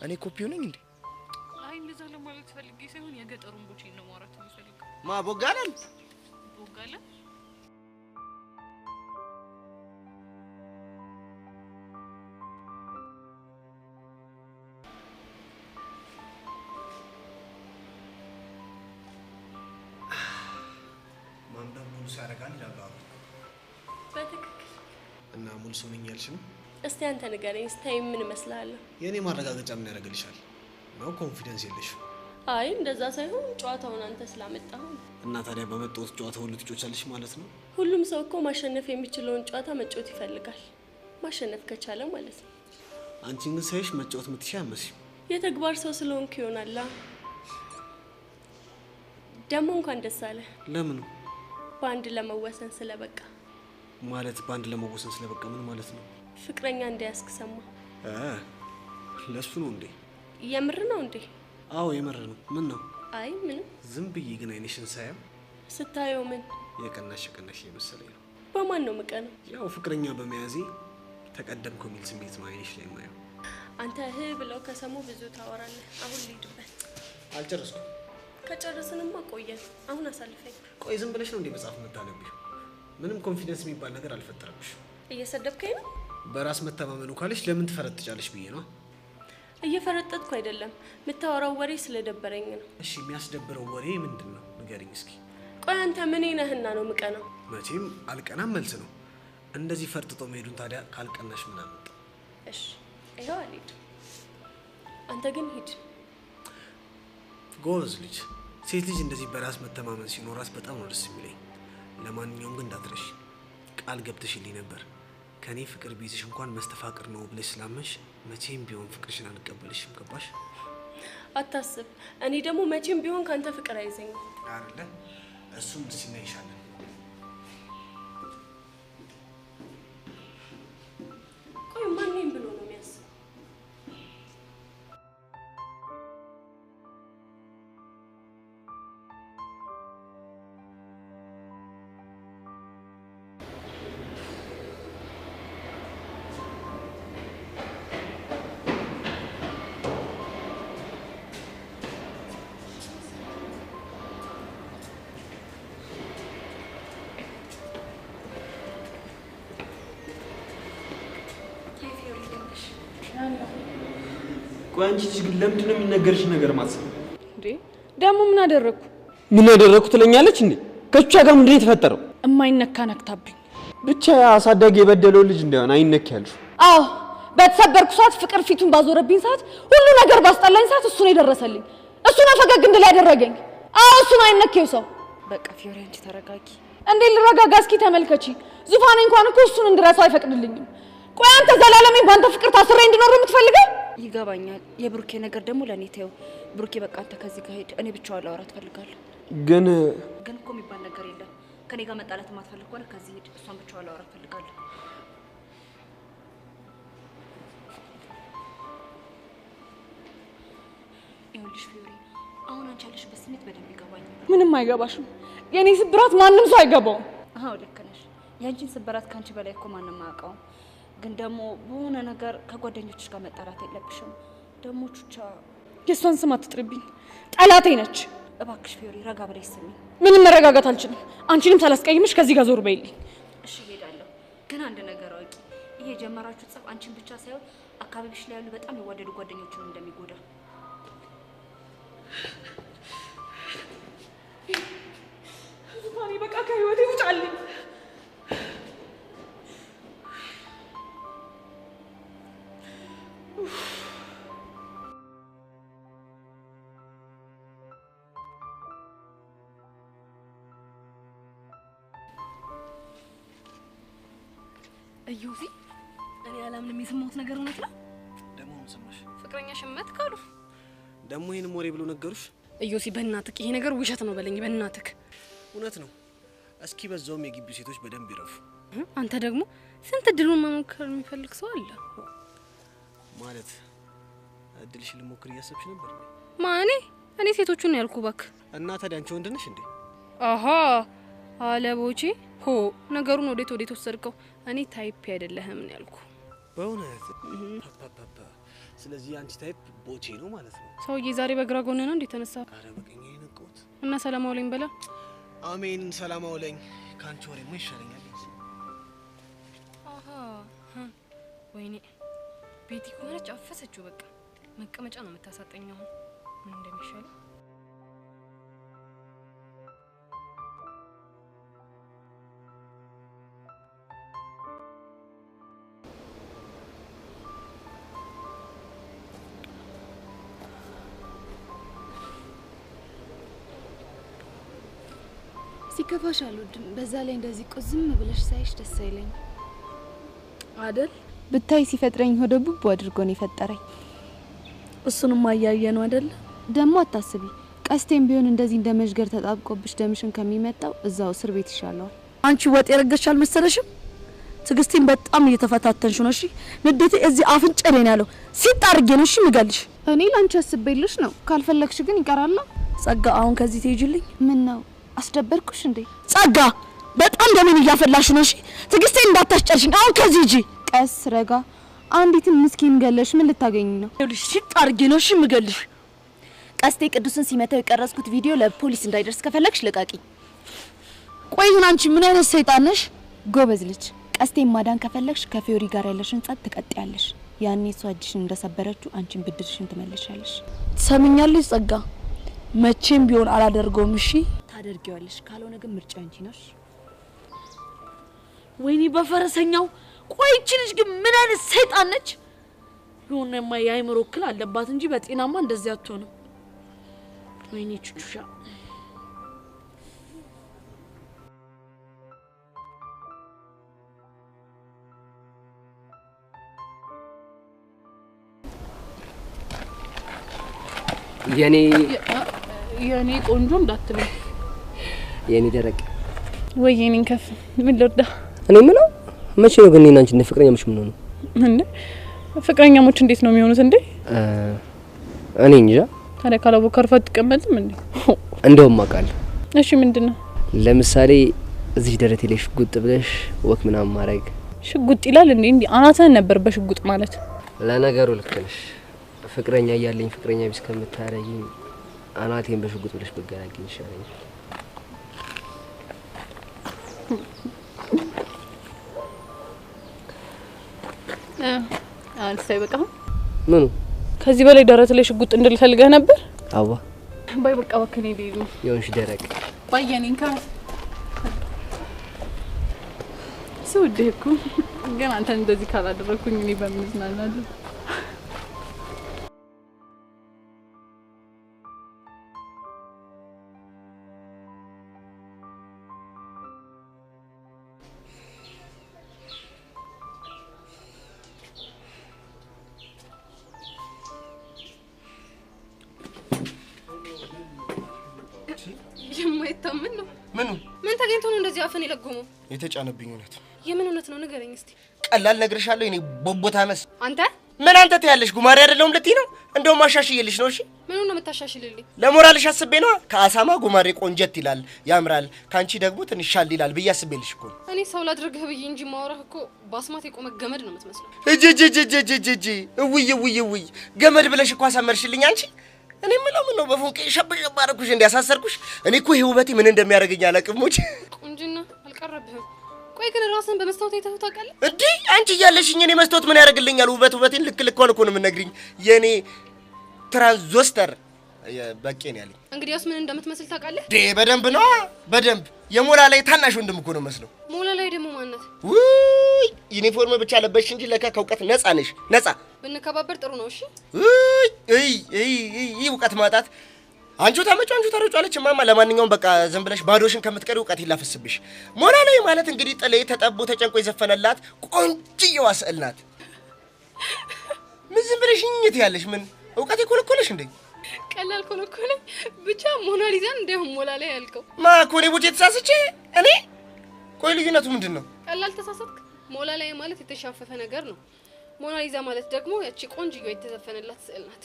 እኔ ኮፒው ነኝ እንዴ?
አይ እንደዛ ለማለት ፈልጌ ሳይሆን የገጠሩን ቦቼ ነው ማውራት የምፈልገው።
ማ ቦጋለን?
ቦጋለን?
ማንበብ ሙሉ ያደርጋል ይላሉ።
በትክክል
እና ሙሉ ሰው ነኝ ያልሽ ነው?
እስቲ አንተ ንገረኝ፣ ስታይ ምን መስላል?
የኔ ማረጋገጫ ምን ያደርግልሻል? ነው ኮንፊደንስ የለሽ?
አይ እንደዛ ሳይሆን ጨዋታውን አንተ ስላመጣው።
እና ታዲያ በመጣው ጨዋታ ሁሉ ትጮቻለሽ ማለት ነው?
ሁሉም ሰው እኮ ማሸነፍ የሚችለውን ጨዋታ መጫወት ይፈልጋል። ማሸነፍ ከቻለ ማለት ነው።
አንቺን ግን ሳይሽ መጫወት የምትሻ አይመስልም።
የተግባር ሰው ስለሆንክ ይሆናል። ደግሞ እንኳን ደስ አለ።
ለምን?
በአንድ ለመወሰን ስለበቃ።
ማለት በአንድ ለመወሰን ስለበቃ ምን ማለት ነው?
ፍቅረኛ እንደያዝክ ሰማ።
ለሱ ነው እንዴ?
የምር ነው እንዴ?
አዎ የምር ነው። ምን ነው?
አይ ምንም።
ዝም ብዬ ግን አይንሽን ሳየው
ስታየው ምን
የቀናሽ የመሰለኝ ነው።
በማን ነው ምቀነው?
ያው ፍቅረኛ በመያዜ ተቀደምኩ የሚል ስሜት ነው አይንሽ ላይ ማየው።
አንተ ብለው ከሰሙ ብዙ ታወራለህ። አሁን ልሂድበት።
አልጨረስኩም።
ከጨረስንማ ቆየን። አሁን አሳልፈኝ።
ቆይ ዝም ብለሽ ነው እንዴ መጽሐፍ መታነብሽ? ምንም ኮንፊደንስ የሚባል ነገር አልፈጠረብሽ።
እየሰደብከኝ ነው?
በራስ መተማመኑ ካለሽ ለምን ትፈረጥጫለሽ ብዬ ነው።
እየፈረጠጥኩ አይደለም፣ የምታወራው ወሬ ስለደበረኝ ነው።
እሺ የሚያስደብረው ወሬ ምንድነው? ንገሪኝ እስኪ።
ቆይ አንተ ምን ነህና ነው ምቀናው?
መቼም አልቀናም መልስ ነው። እንደዚህ ፈርጥጦ መሄዱን ታዲያ ካልቀናሽ ምን አመጣ?
እሺ ይሄው አልሄድ። አንተ ግን ሂድ።
ጎበዝ ልጅ። ሴት ልጅ እንደዚህ በራስ መተማመን ሲኖራት በጣም ነው ደስ የሚለኝ። ለማንኛውም ግን እንዳትረሽ፣ ቃል ገብተሽልኝ ነበር ከኔ ፍቅር ቢይዝሽ እንኳን መስተፋቅር ነው ብለሽ ስላመንሽ መቼም ቢሆን ፍቅርሽን አልቀበልሽም። ገባሽ?
አታስብ። እኔ ደግሞ መቼም ቢሆን ካንተ ፍቅር አይዘኝም
አይደለ? እሱም ሲናይሻለን።
ቆይ ማንንም ብሎ ነው የሚያስብ?
ቆይ አንቺ ልጅ ግን ለምንድን ነው የሚነገርሽ ነገር ማሰብ
እንዴ? ደግሞ ምን አደረኩ?
ምን አደረኩ ትለኛለች እንዴ? ከቿ ጋር ምንድን ነው የተፈጠረው?
እማይነካ ነክታብኝ።
ብቻ አሳዳጊ የበደለው ልጅ እንደሆነ አይነክ ያልሽ።
አዎ በተሰበርኩ ሰዓት፣ ፍቅር ፊቱን ባዞረብኝ ሰዓት፣ ሁሉ ነገር ባስጠላኝ ሰዓት እሱ ነው የደረሰልኝ። እሱ ነው ፈገግ እንድል ያደረገኝ። አዎ እሱ ነው አይነኬው ሰው።
በቃ ፊዮሪ አንቺ ተረጋጊ።
እንዴ ልረጋጋ? እስኪ ተመልከቺ። ዙፋኔ እንኳን እኮ እሱን እንድረሳው አይፈቅድልኝም። ቆይ አንተ ዘላለሜን ባንተ ፍቅር ታስሬ እንድኖር የምትፈልገው?
ይገባኛል። የብሩኬ ነገር ደግሞ ለኔ ተይው። ብሩኬ በቃ አንተ ከዚህ ጋር ሄድ። እኔ ብቻዋን ላወራት ፈልጋለሁ።
ግን
እኮ የሚባል ነገር የለም። ከኔ ጋር መጣላት የማትፈልግ ከሆነ ከዚህ ሄድ። እሷን ብቻዋን ላወራት ፈልጋለሁ። ይኸውልሽ ፊዮሪ፣ አሁን አንቺ ያለሽበት ስሜት በደንብ ይገባኛል።
ምንም አይገባሽም። የኔ ስብራት ማንም ሰው አይገባውም።
አዎ ልክ ነሽ። ያንቺን ስብራት ካንቺ በላይ እኮ ማንም አያውቀውም። ግን ደግሞ በሆነ ነገር ከጓደኞችሽ ጋር መጣላት የለብሽም። ደግሞ ቹቻ
የሷን ስም አትጥሪብኝ፣ ጠላቴ ነች።
እባክሽ ፊዮሪ ረጋ ብለሽ ስሚ።
ምንም መረጋጋት አልችልም። አንቺንም ሳላስቀይምሽ ከዚህ ጋር ዞር በይልኝ።
እሺ እሄዳለሁ። ግን አንድ ነገር አውቂ፣ ይሄ የጀመራችሁት ጸብ አንቺን ብቻ ሳይሆን አካባቢሽ ላይ ያሉ በጣም የዋደዱ ጓደኞችን እንደሚጎዳ።
ዙፋኔ በቃ ከህይወቴ ውጣልኝ።
እዩዚ እኔ አላምንም። የሰማሁት ነገር እውነት ነው?
ደግሞ ምን ሰማሽ?
ፍቅረኛሽ መት ካሉ
ደግሞ ይሄን ሞሬ ብሎ ነገሩሽ?
እዩሲ በእናትህ ይሄ ነገር ውሸት ነው በለኝ። በእናትህ
እውነት ነው። እስኪ በዛውም የግቢው ሴቶች በደንብ ይረፉ።
አንተ ደግሞ ስንት እድሉን መሞከር የሚፈልግ ሰው አለ
ማለት። እድልሽን ልሞክር እያሰብሽ ነበር?
ማኔ እኔ ሴቶቹን ነው ያልኩህ እባክህ።
እና ታዲያ አንቺ ወንድ ነሽ እንዴ?
አሃ አለቦቼ ሆ ነገሩን ወዴት ወሰድከው? እኔ ታይፕ አይደለህም ነው ያልኩህ።
በእውነት ፓፓፓ። ስለዚህ አንቺ ታይፕ ቦቼ ነው ማለት ነው።
ሰውዬ ዛሬ በግራ ጎን ነው እንዴ ተነሳ?
አረ በቀኝ የነቀውት
እና ሰላም አውለኝ በላ።
አሜን ሰላም አውለኝ። ካንቺ ወሬማ ይሻለኛል።
አሃ ወይኔ ቤቲ ከሆነች አፈሰችው። በቃ መቀመጫ ነው የምታሳጠኝ። አሁን ምን እንደሚሻለው ሲከፋሽ አልወድም። በዛ ላይ እንደዚህ ቁዝም ብለሽ ሳይሽ ደስ አይለኝ አይደል? ብታይ ሲፈጥረኝ ሆደ ቡቡ አድርጎ ነው የፈጠረኝ።
እሱንም አያየ ነው አይደል?
ደሞ አታስቢ። ቀስቴም ቢሆን እንደዚህ እንደመዥገር ተጣብቆብሽ ደምሽን ከሚመጣው እዛው እስር ቤት ይሻላል።
አንቺ ወጥ የረገሽ አልመሰለሽም? ትግስቴን በጣም እየተፈታተንሽ ነው። እሺ ንዴቴ እዚህ አፍንጫ ላይ ነው ያለው። ሲጣርጌ ነው እሺ ምገልሽ።
እኔ ላንቺ አስቤልሽ ነው። ካልፈለግሽ ግን ይቀራል።
ጸጋ አሁን ከዚህ ትሄጂልኝ?
ምን ነው አስደበርኩሽ እንዴ?
ጸጋ በጣም ደሜን እያፈላሽ ነው። እሺ ትግስቴን እንዳታስጨርሽኝ። አሁን ከዚህ ሂጂ።
ቀስ ረጋ። አንዲትን ምስኪን ገለሽ ምን ልታገኝ ነው?
ይኸውልሽ ሲጣርጌ ነው እሺ ምገልሽ።
ቀስቴ ቅዱስን ሲመታው የቀረጽኩት ቪዲዮ ለፖሊስ እንዳይደርስ ከፈለግሽ ልቃቂ።
ቆይ ግን አንቺ ምን አይነት ሰይጣን ነሽ?
ጎበዝ ልጅ። ቀስቴን ማዳን ከፈለግሽ ከፊዮሪ ጋር ያለሽን ጸጥ ትቀጥያለሽ። ያኔ እሷ እጅሽን እንደሰበረችው አንቺን ብድርሽን ትመልሻለሽ።
ትሰሚኛለሽ ጸጋ? መቼም ቢሆን አላደርገውም። እሺ
ታደርጊዋለሽ። ካልሆነ ግን ምርጫው አንቺ ነሽ።
ወይኔ በፈረሰኛው። ቆይ እቺ ልጅ ግን ምን አይነት ሰይጣን ነች? የሆነማ የአይምሮ እክል አለባት እንጂ በጤናማ እንደዚህ አትሆንም። ወይኔ ቹቹሻ።
የኔ ቆንጆ እንዳትለኝ።
የኔ ደረቅ
ወይ የኔን ከፍ ምን ልርዳ?
እኔ ምነው መቼ ነው ግን እናንቺ እንደ ፍቅረኛሞች ምን ሆነ
እንዴ? ፍቅረኛሞች እንዴት ነው የሚሆኑት እንዴ?
እኔ እንጃ።
ታዲያ ካላቦ ከርፈት ተቀመጥም እንዴ?
እንደውም አውቃለሁ።
እሺ ምንድነው?
ለምሳሌ እዚህ ደረቴ ላይ ሽጉጥ ብለሽ ወክ ምናምን ማድረግ።
ሽጉጥ ይላል እንዴ? እንዴ አናተን ነበር በሽጉጥ ማለት።
ለነገሩ ልክ ነሽ። ፍቅረኛ እያለኝ ፍቅረኛ ቢስ ከምታረጊኝ አናቴን በሽጉጥ ብለሽ ብገላግኝ ይሻለኛል።
አንተ በቃ
ምኑ
ከዚህ በላይ ደረት ላይ ሽጉጥ እንድልፈልገህ ነበር?
አዋ
ባይ በቃ ወከኔ ቢሉ
ይሁንሽ ደረቅ
ባየኔን ከ ሱዴኩ ግን አንተ እንደዚህ ካላደረኩኝ እኔ በምን ዝናናለሁ?
የማይታመን ነው። ምኑ ምን ተገኝቶ ነው እንደዚህ አፈን የለጎመው? የተጫነብኝ እውነት። የምን እውነት ነው ንገረኝ እስቲ። ቀላል ነግርሻለሁ። እኔ ቦቦታ መስ አንተ ምን አንተ ትያለሽ? ጉማሬ አይደለም ልትይ ነው? እንደውም አሻሽዬልሽ ነው። እሺ ምን ነው የምታሻሽልልኝ? ለሞራልሽ አስቤ ነው። ከአሳማ ጉማሬ ቆንጀት ይላል ያምራል፣ ካንቺ ደግሞ ትንሽ ሻል ይላል ብዬ አስቤልሽ እኮ። እኔ ሰው ላድርግህ ብዬ እንጂ ማውራህ እኮ ባስማት የቆመ ገመድ ነው የምትመስለው። እጂ እውይ ገመድ ብለሽ እኮ አሳመርሽልኝ አንቺ። እኔ ምን ነው በፎንቄ ሸብሸብ አደረኩሽ እንዲያሳሰርኩሽ? እኔ እኮ ይሄ ውበቴ ምን እንደሚያደርገኝ አላቅሞች። ቁንጅና አልቀረብህም። ቆይ ግን ራስን በመስታወት አይተኸው ታውቃለህ እንዴ? አንቺ እያለሽኝ እኔ መስታወት ምን ያደርግልኛል? ውበቴን ልክ ሆነ እኮ ነው የምነግሪኝ። የኔ ትራንዞስተር በቄ ነው ያለኝ። እንግዲያውስ ምን እንደምትመስል ታውቃለህ? በደንብ ነው በደንብ። የሞላ ላይ ታናሽ ወንድም እኮ ነው መስለው። ሞላ ላይ ደግሞ ማንነት? ውይ ዩኒፎርም ብቻ ለበሽ እንጂ ለካ ከእውቀት ነፃ ነሽ። ነፃ ብንከባበር ጥሩ ነው። እሺ እውቀት ማጣት አንቺ ታረጫለች ማማ። ለማንኛውም በቃ ዝም ብለሽ ባዶሽን ከምትቀሪ እውቀት ይላፈስብሽ። ሞላ ላይ ማለት እንግዲህ ጥሌ ተጠቦ ተጨንቆ የዘፈነላት ቆንጅየዋ ስዕል ናት። ምን ዝም ብለሽ እኝት ያለሽ ምን እውቀት ይኮለኮለሽ እንዴ? ቀላል ኮለኮለ ብቻ ሞናሊዛን እንደውም ሞላ ላይ ያልከው ማኮኔ ቦቴ ተሳስቼ እኔ። ቆይ ልዩነቱ ምንድነው? ቀላል ተሳሳትክ። ሞላ ላይ ማለት የተሻፈፈ ነገር ነው። ሞናሊዛ ማለት ደግሞ ያቺ ቆንጅየዋ የተዘፈነላት ስዕል ናት።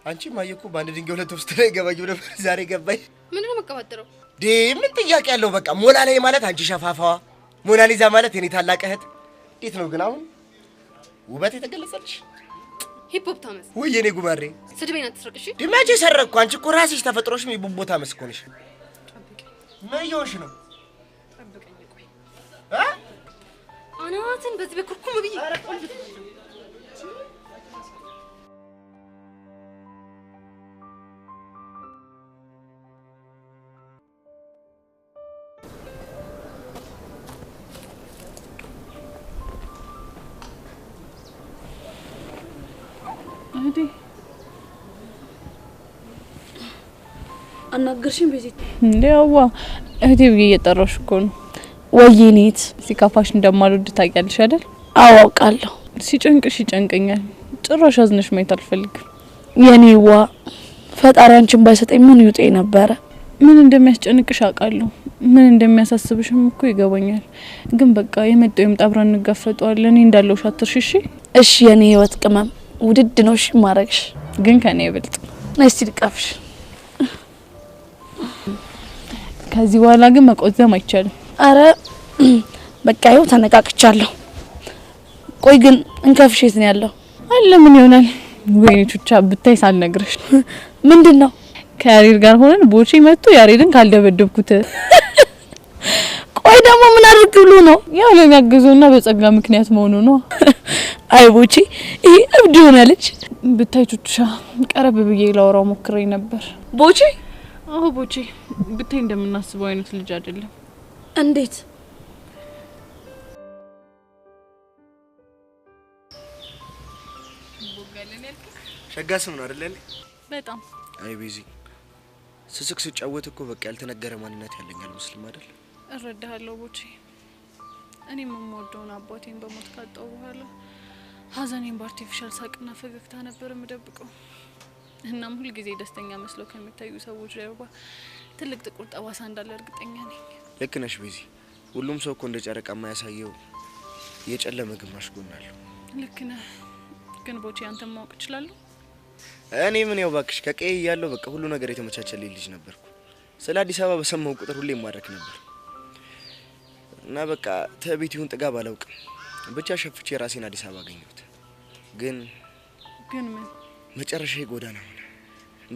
አንቺ ማየኩ በአንድ ድንጋይ ሁለት ወፍ ላይ ገባኝ ነበር። ዛሬ ገባኝ። ምንድነው መቀባጠረው? ምን ጥያቄ ያለው? በቃ ሞላ ላይ ማለት አንቺ ሸፋፋዋ፣ ሞናሊዛ ማለት የኔ ታላቅ እህት። እንዴት ነው ግን አሁን ውበት የተገለጸልሽ? ሂፕሆፕ ታመስ ወይ የኔ ጉማሬ? ስድቤን አትስረቅሽ። ድማጄ ሰረቅኩ። አንቺ እኮ ራስሽ ተፈጥሮሽም የቡቦ ታመስ እኮ ነሽ። ምን ይሆንሽ ነው? ጠብቀኝ ቆይ አናትን በዚህ በኩርኩም ብዬ
አናገርሽኝ ቤዚት?
እንዴዋ እህቴ ብዬ እየጠራሽ እኮ ነው።
ወይኔት
ሲካፋሽ እንደማልወድ ታውቂያለሽ አይደል?
አዎ አውቃለሁ።
ሲጨንቅሽ ይጨንቀኛል። ጭራሽ አዝነሽ ማየት አልፈልግም።
የኔዋ ፈጣሪ አንቺን ባይሰጠኝ ምን ይውጠኝ ነበረ።
ምን እንደሚያስጨንቅሽ አውቃለሁ። ምን እንደሚያሳስብሽም እኮ ይገባኛል። ግን በቃ የመጣው ይምጣ አብረን እንጋፈጠዋለን። እኔ እንዳለውሽ አትርሺ።
እሺ የኔ ህይወት ቅመም ውድድ ነው እሺ ማረግሽ
ግን ከኔ ይበልጥ
ነስቲ ልቀፍሽ።
ከዚህ በኋላ ግን መቆዘም አይቻልም።
አረ በቃ ይኸው ተነቃቅቻለሁ። ቆይ ግን እንከፍሽ የት ነው ያለው?
አለ ምን ይሆናል? ወይኔ ቹቻ ብታይ ሳልነግርሽ
ምንድነው?
ከያሬድ ጋር ሆነን ቦቼ መጥቶ ያሬድን ካልደበደብኩት።
ቆይ ደግሞ ምን አድርግ ብሎ ነው?
ያው ለሚያገዘውና በጸጋ ምክንያት መሆኑ ነው።
አይ ቦቼ ይሄ እብድ ሆናለች።
ብታይ ቹቻ ቀረብ ብዬ ላወራው ሞክሬ ነበር።
ቦቼ?
አዎ ቦቼ ብታይ እንደምናስበው አይነት ልጅ አይደለም።
እንዴት?
ሸጋ ስም ነው አይደል?
በጣም
አይ ቤዚ ስስቅ ስጫወት እኮ በቃ ያልተነገረ ማንነት ያለኛል ሙስሊም አይደል?
እረዳለሁ ቦቼ። እኔም የምወደውን አባቴን በሞት ካጣው በኋላ ሀዘኔን በአርቲፊሻል ሳቅና ፈገግታ ነበር የምደብቀው። እናም ሁል ጊዜ ደስተኛ መስለው ከሚታዩ ሰዎች ጀርባ ትልቅ ጥቁር ጠባሳ እንዳለ እርግጠኛ ነኝ።
ልክ ነሽ ቤዚ። ሁሉም ሰው እኮ እንደ ጨረቃ የማያሳየው የጨለመ ግማሽ ጎን አለው።
ልክ ነህ። ግን ቦቼ አንተም ማወቅ እችላለሁ?
እኔ ምን ያው ባክሽ ከቀይ ያለው በቃ ሁሉ ነገር የተመቻቸልኝ ልጅ ነበርኩ። ስለ አዲስ አበባ በሰማው ቁጥር ሁሌ ማድረክ ነበር እና በቃ ተቤት ይሁን ጥጋብ አላውቅም ብቻ ሸፍቼ ራሴን አዲስ አበባ አገኘሁት። ግን
ምን
መጨረሻዬ ጎዳና ሆነ።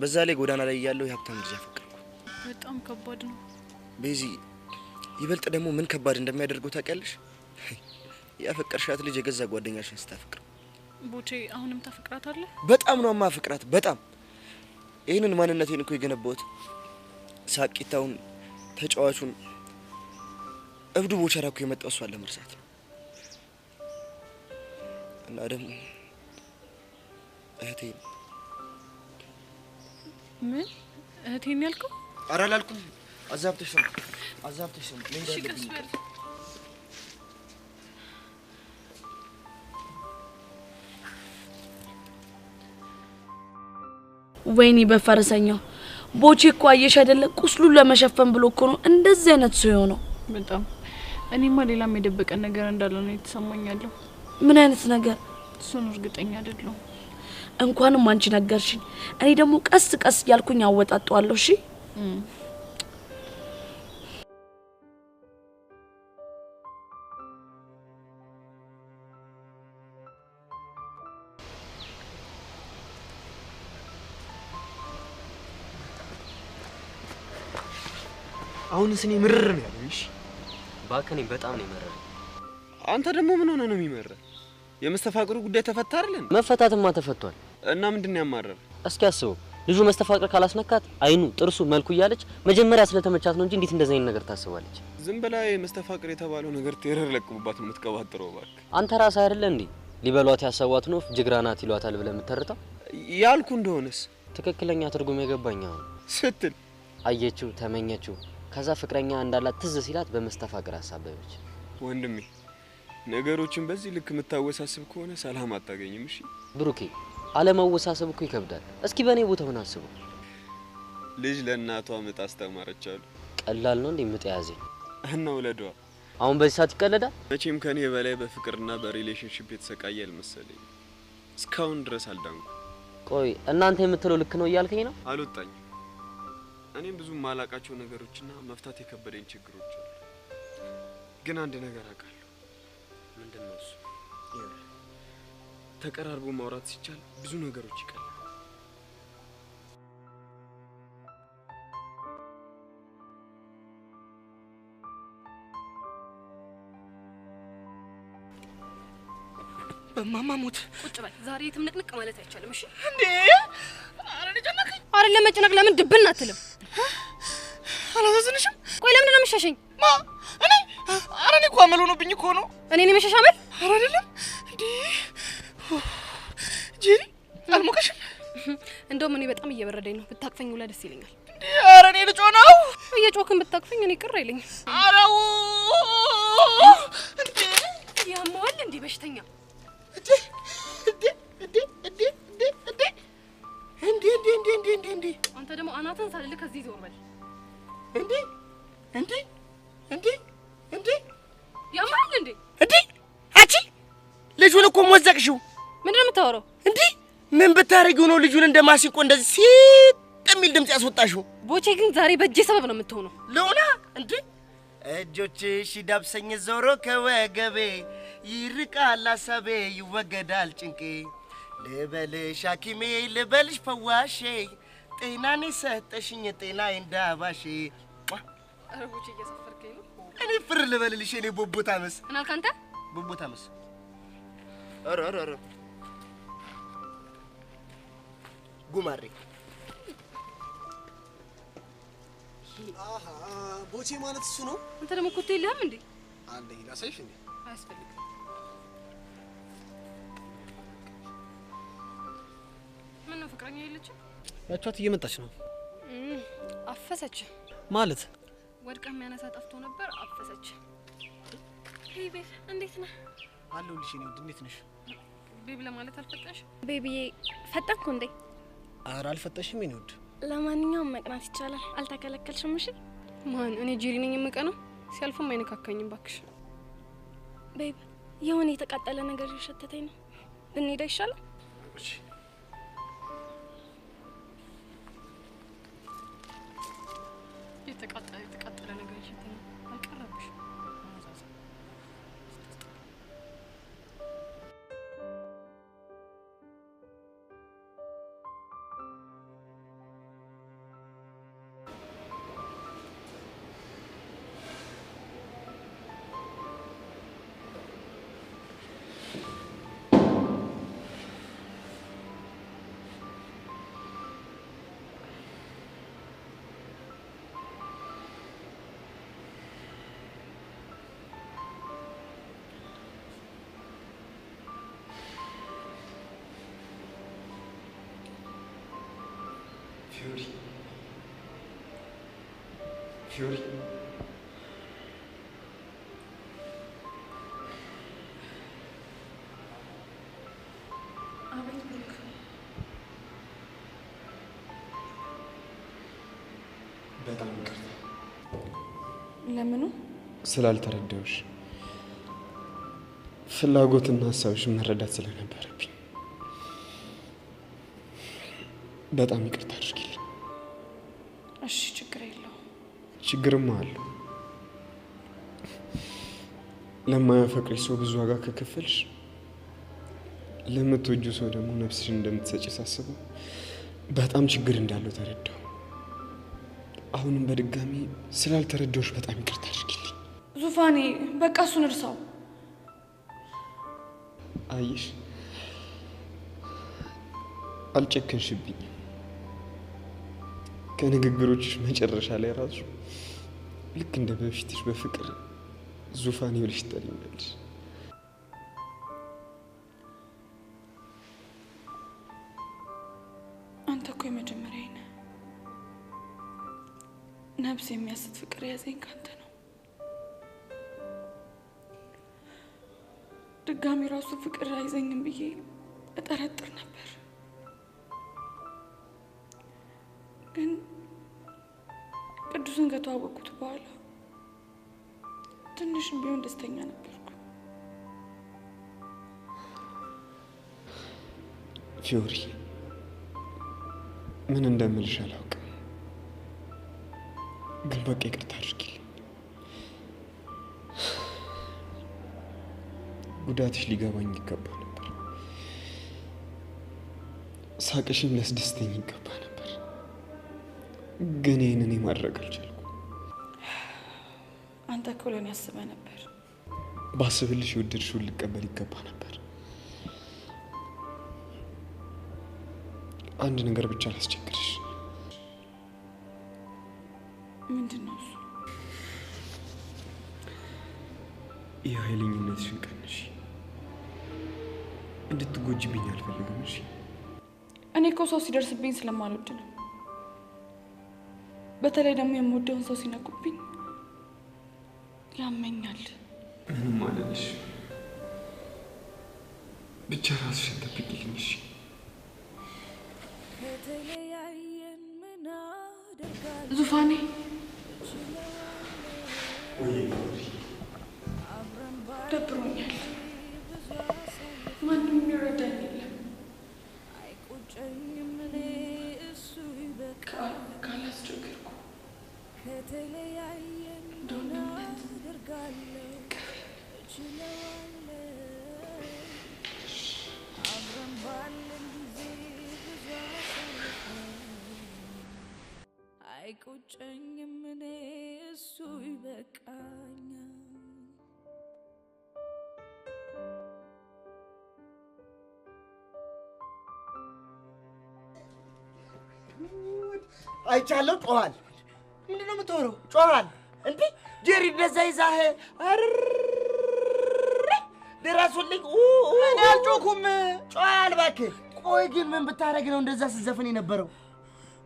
በዛ ላይ ጎዳና ላይ ያለው የሀብታም ልጅ አፈቀርኩ።
በጣም ከባድ ነው
ቤዚ። ይበልጥ ደግሞ ምን ከባድ እንደሚያደርገው ታውቂያለሽ? ያፈቀርሻት ልጅ የገዛ ጓደኛሽን ስታፈቅር።
ቦቼ አሁንም ታፈቅራታለህ?
በጣም ነው ማፈቅራት በጣም። ይሄንን ማንነቴን እኮ የገነባሁት ሳቂታውን ተጫዋቹን እብዱ ቦቸራ እኮ የመጣው እሷን ለመርሳት ነው። እና ደግሞ እህቴ
ምን እህቴን ያልከው?
ኧረ አላልኩም። አዛብተሽ ሰም
ወይኔ በፈረሰኛው ቦቼ እኮ አየሽ አይደለ? ቁስሉን ለመሸፈን ብሎ እኮ ነው እንደዚህ አይነት ሰው ነው።
በጣም እኔማ ሌላም የደበቀን ነገር እንዳለ ነው የተሰማኛለሁ።
ምን አይነት ነገር?
እሱን እርግጠኛ አይደለሁም።
እንኳንም አንቺ ነገርሽኝ። እኔ ደግሞ ቀስ ቀስ ያልኩኝ አወጣጣዋለሁ። እሺ
አሁንስ እኔ ምርር ነው ያለኝ። እሺ
ባከኔ በጣም ነው የመረረኝ።
አንተ ደግሞ ምን ሆነ ነው የሚመረር? የመስተፋቅሩ ጉዳይ ተፈታ አይደል?
መፈታትማ ተፈቷል።
እና ምንድነው ያማረረ?
እስኪ አስበው፣ ልጁ መስተፋቅር ካላስነካት አይኑ፣ ጥርሱ፣ መልኩ እያለች መጀመሪያ ስለተመቻት ነው እንጂ እንዴት እንደዚህ አይነት ነገር ታስባለች?
ዝም ብላ የመስተፋቅር የተባለው ነገር ቴረር ለቅቡባት ነው የምትቀባጥረው። ባክ
አንተ ራስህ አይደለ እንዴ ሊበሏት ያሰዋት ነው ጅግራናት ይሏታል ብለህ የምትተርተው?
ያልኩ እንደሆነስ
ትክክለኛ ትርጉም የገባኝ አሁን
ስትል
አየችው፣ ተመኘችው፣ ከዛ ፍቅረኛ እንዳላት ትዝ ሲላት በመስተፋቅር አሳበበች።
ወንድሜ ነገሮችን በዚህ ልክ የምታወሳስብ ከሆነ ሰላም አታገኝም። እሺ
ብሩኬ፣ አለመወሳሰብ እኮ ይከብዳል። እስኪ በኔ ቦታ ሆነ አስበው።
ልጅ ለእናቷ ምጥ አስተማረች አሉ።
ቀላል ነው እንዴ ምጥ ያዘኝ
እና ወለዷ?
አሁን በዚህ ሰዓት ይቀለዳል?
መቼም ከኔ በላይ በፍቅርና በሪሌሽንሺፕ የተሰቃየ አልመሰለኝ። እስካሁን ድረስ አልዳንኩ።
ቆይ እናንተ የምትለው ልክ ነው እያልከኝ ነው?
አልወጣኝም። እኔም ብዙ ማላቃቸው ነገሮችና መፍታት የከበደኝ ችግሮች አሉ። ግን አንድ ነገር አውቃለሁ።
ምንድነው እሱ?
ተቀራርቦ ማውራት ሲቻል ብዙ ነገሮች ይቀላል።
በማማሙት ቁጭ በል። ዛሬ የትም ንቅንቅ ማለት አይቻልም። እሺ
እንዴ? አረ ልጨነቀኝ።
አረ ለመጨነቅ ለምን ድብን አትልም?
አላዘዝንሽም?
ቆይ ለምን ነው የምትሸሸኝ?
እኔ አረ እኔ እኮ አመል ሆኖብኝ እኮ ነው።
እኔን የመሸሽ አመል?
አረ አይደለም እንዴ ጄሪ፣ አልሞቀሽም?
እንደውም እኔ በጣም እየበረደኝ ነው። ብታቅፈኝ ውላ ደስ ይለኛል።
ኧረ እኔ ልጮህ ነው።
እየጮህክን ብታቅፈኝ እኔ ቅር አይለኝም።
አረው
ያማዋል እንዴ በሽተኛ
እንዴ
አንተ ደግሞ አናትን ሳልልህ ከዚህ ዞር በል።
እንዴ
ያማል እንዴ
አቺ ልጁን እኮ ሞዘቅሽው።
ምንድነው የምታወራው
እንዴ? ምን ብታረጊው ነው ልጁን እንደማሲንቆ እንደዚህ ሲጥ የሚል ድምጽ ያስወጣሽው?
ቦቼ ግን ዛሬ በእጄ ሰበብ ነው የምትሆነው።
ለውና እንዴ እጆችሽ ዳብሰኝ ዞሮ ከወገቤ ይርቃል ሀሳቤ ይወገዳል ጭንቄ ልበልሽ ሐኪሜ ልበልሽ ፈዋሼ ጤናኔ ሰጠሽኝ ጤናዬ እንዳባሼ።
ኧረ ቦቼ እያሰፈርከኝ ነው።
እኔ ፍር ልበልልሽ እኔ ቦቦታመስ
እናልክ አንተ
ቦቦታመስ። ኧረ ጉማሬ
አሃ ቦቼ ማለት እሱ ነው።
አንተ ደግሞ ኮቴ የለህም እንዴ?
አለኝ ላሳይሽ እንዴ?
አያስፈልግም። ምን ነው ፍቅረኛ የለችም?
ያቻት እየመጣች ነው።
አፈሰች
ማለት
ወድቃ የሚያነሳ ጠፍቶ ነበር። አፈሰች። ሄይ ቤብ እንዴት ነህ?
አለሁልሽ። እኔ እንዴት ነሽ?
ቤብ ለማለት አልፈጠንሽ?
ቤቢዬ ፈጠንኩ እንዴ?
ኧረ አልፈጠሽም የኔ ውድ።
ለማንኛውም መቅናት ይቻላል። አልተከለከልሽም። እሺ
ማን? እኔ ጄሪ ነኝ የምቀነው? ሲያልፍም አይነካካኝም ባክሽ።
ቤብ የሆነ የተቃጠለ ነገር እየሸተተኝ ነው። ብንሄድ አይሻልም?
እሺ
የተቃጠለ ነገር እየሸተተኝ አልቀረብሽ።
ፊዮሪ
አቤት ብሩክ።
በጣም ይቅርታ
ለምኑ?
ስላልተረዳሁሽ ፍላጎትና ሀሳብሽን መረዳት ስለነበረብኝ በጣም ይቅርታ አድርጊልኝ።
እሺ ችግር የለውም።
ችግርማ አለው። ለማያፈቅርሽ ሰው ብዙ ዋጋ ከከፈልሽ ለምትወጁ ሰው ደግሞ ነፍስሽን እንደምትሰጪ ሳስበው በጣም ችግር እንዳለው ተረዳሁ። አሁንም በድጋሚ ስላልተረዳሁሽ በጣም ይቅርታ አድርጊልኝ።
ዙፋኔ በቃ እሱን እርሳው።
አየሽ አልጨከንሽብኝ። ከንግግሮችሽ መጨረሻ ላይ ራሱ ልክ እንደ በፊትሽ በፍቅር ዙፋኔ ብለሽ ትጠሪኛለሽ።
አንተ እኮ የመጀመሪያዬ ነህ። ነፍስ የሚያስት ፍቅር ያዘኝ ካንተ ነው። ድጋሚ ራሱ ፍቅር አይዘኝም ብዬ እጠረጥር ነበር፣ ግን ቅዱስን ከተዋወቅኩት በኋላ ትንሽም ቢሆን ደስተኛ ነበርኩ።
ፊዮሪ ምን እንደምልሽ አላውቅም፣ ግን በቃ ይቅርታ አድርጊልኝ። ጉዳትሽ ሊገባኝ ይገባ ነበር፣ ሳቅሽም ሊያስደስተኝ ይገባ ነበር፣ ግን ይህንን ማድረግ አልቻልኩም።
አንተ እኮ ለእኔ አስበህ ነበር።
ባስብልሽ የወደድሽውን ልቀበል ይገባ ነበር። አንድ ነገር ብቻ ላስቸግርሽ።
ምንድን ነው እሱ?
የኃይለኝነትሽን ቀንሽ። እንድትጎጂብኝ አልፈልግም። እሺ?
እኔ እኮ ሰው ሲደርስብኝ ስለማልወድ ነው። በተለይ ደግሞ የምወደውን ሰው ሲነኩብኝ ያመኛል።
ምንም አልልሽ፣ ብቻ ራስሽን ጠብቂልኝ እሺ?
ዙፋኔ ደብሮኛል። ማንም የሚረዳኝ የለም። ካላስቸገርኩ
አይቆጨኝም እኔ እሱ ይበቃኛል።
አይቻለሁ። ጮሃል። ምንድን ነው የምትሆነው? ጮሃል እንዴ? ጄሪ እንደዛ ይዛህ ድረሱልኝ። እኔ አልጮኩም። ጮሃል እባክህ። ቆይ ግን ምን ብታረግ ነው እንደዛ ስትዘፍን የነበረው?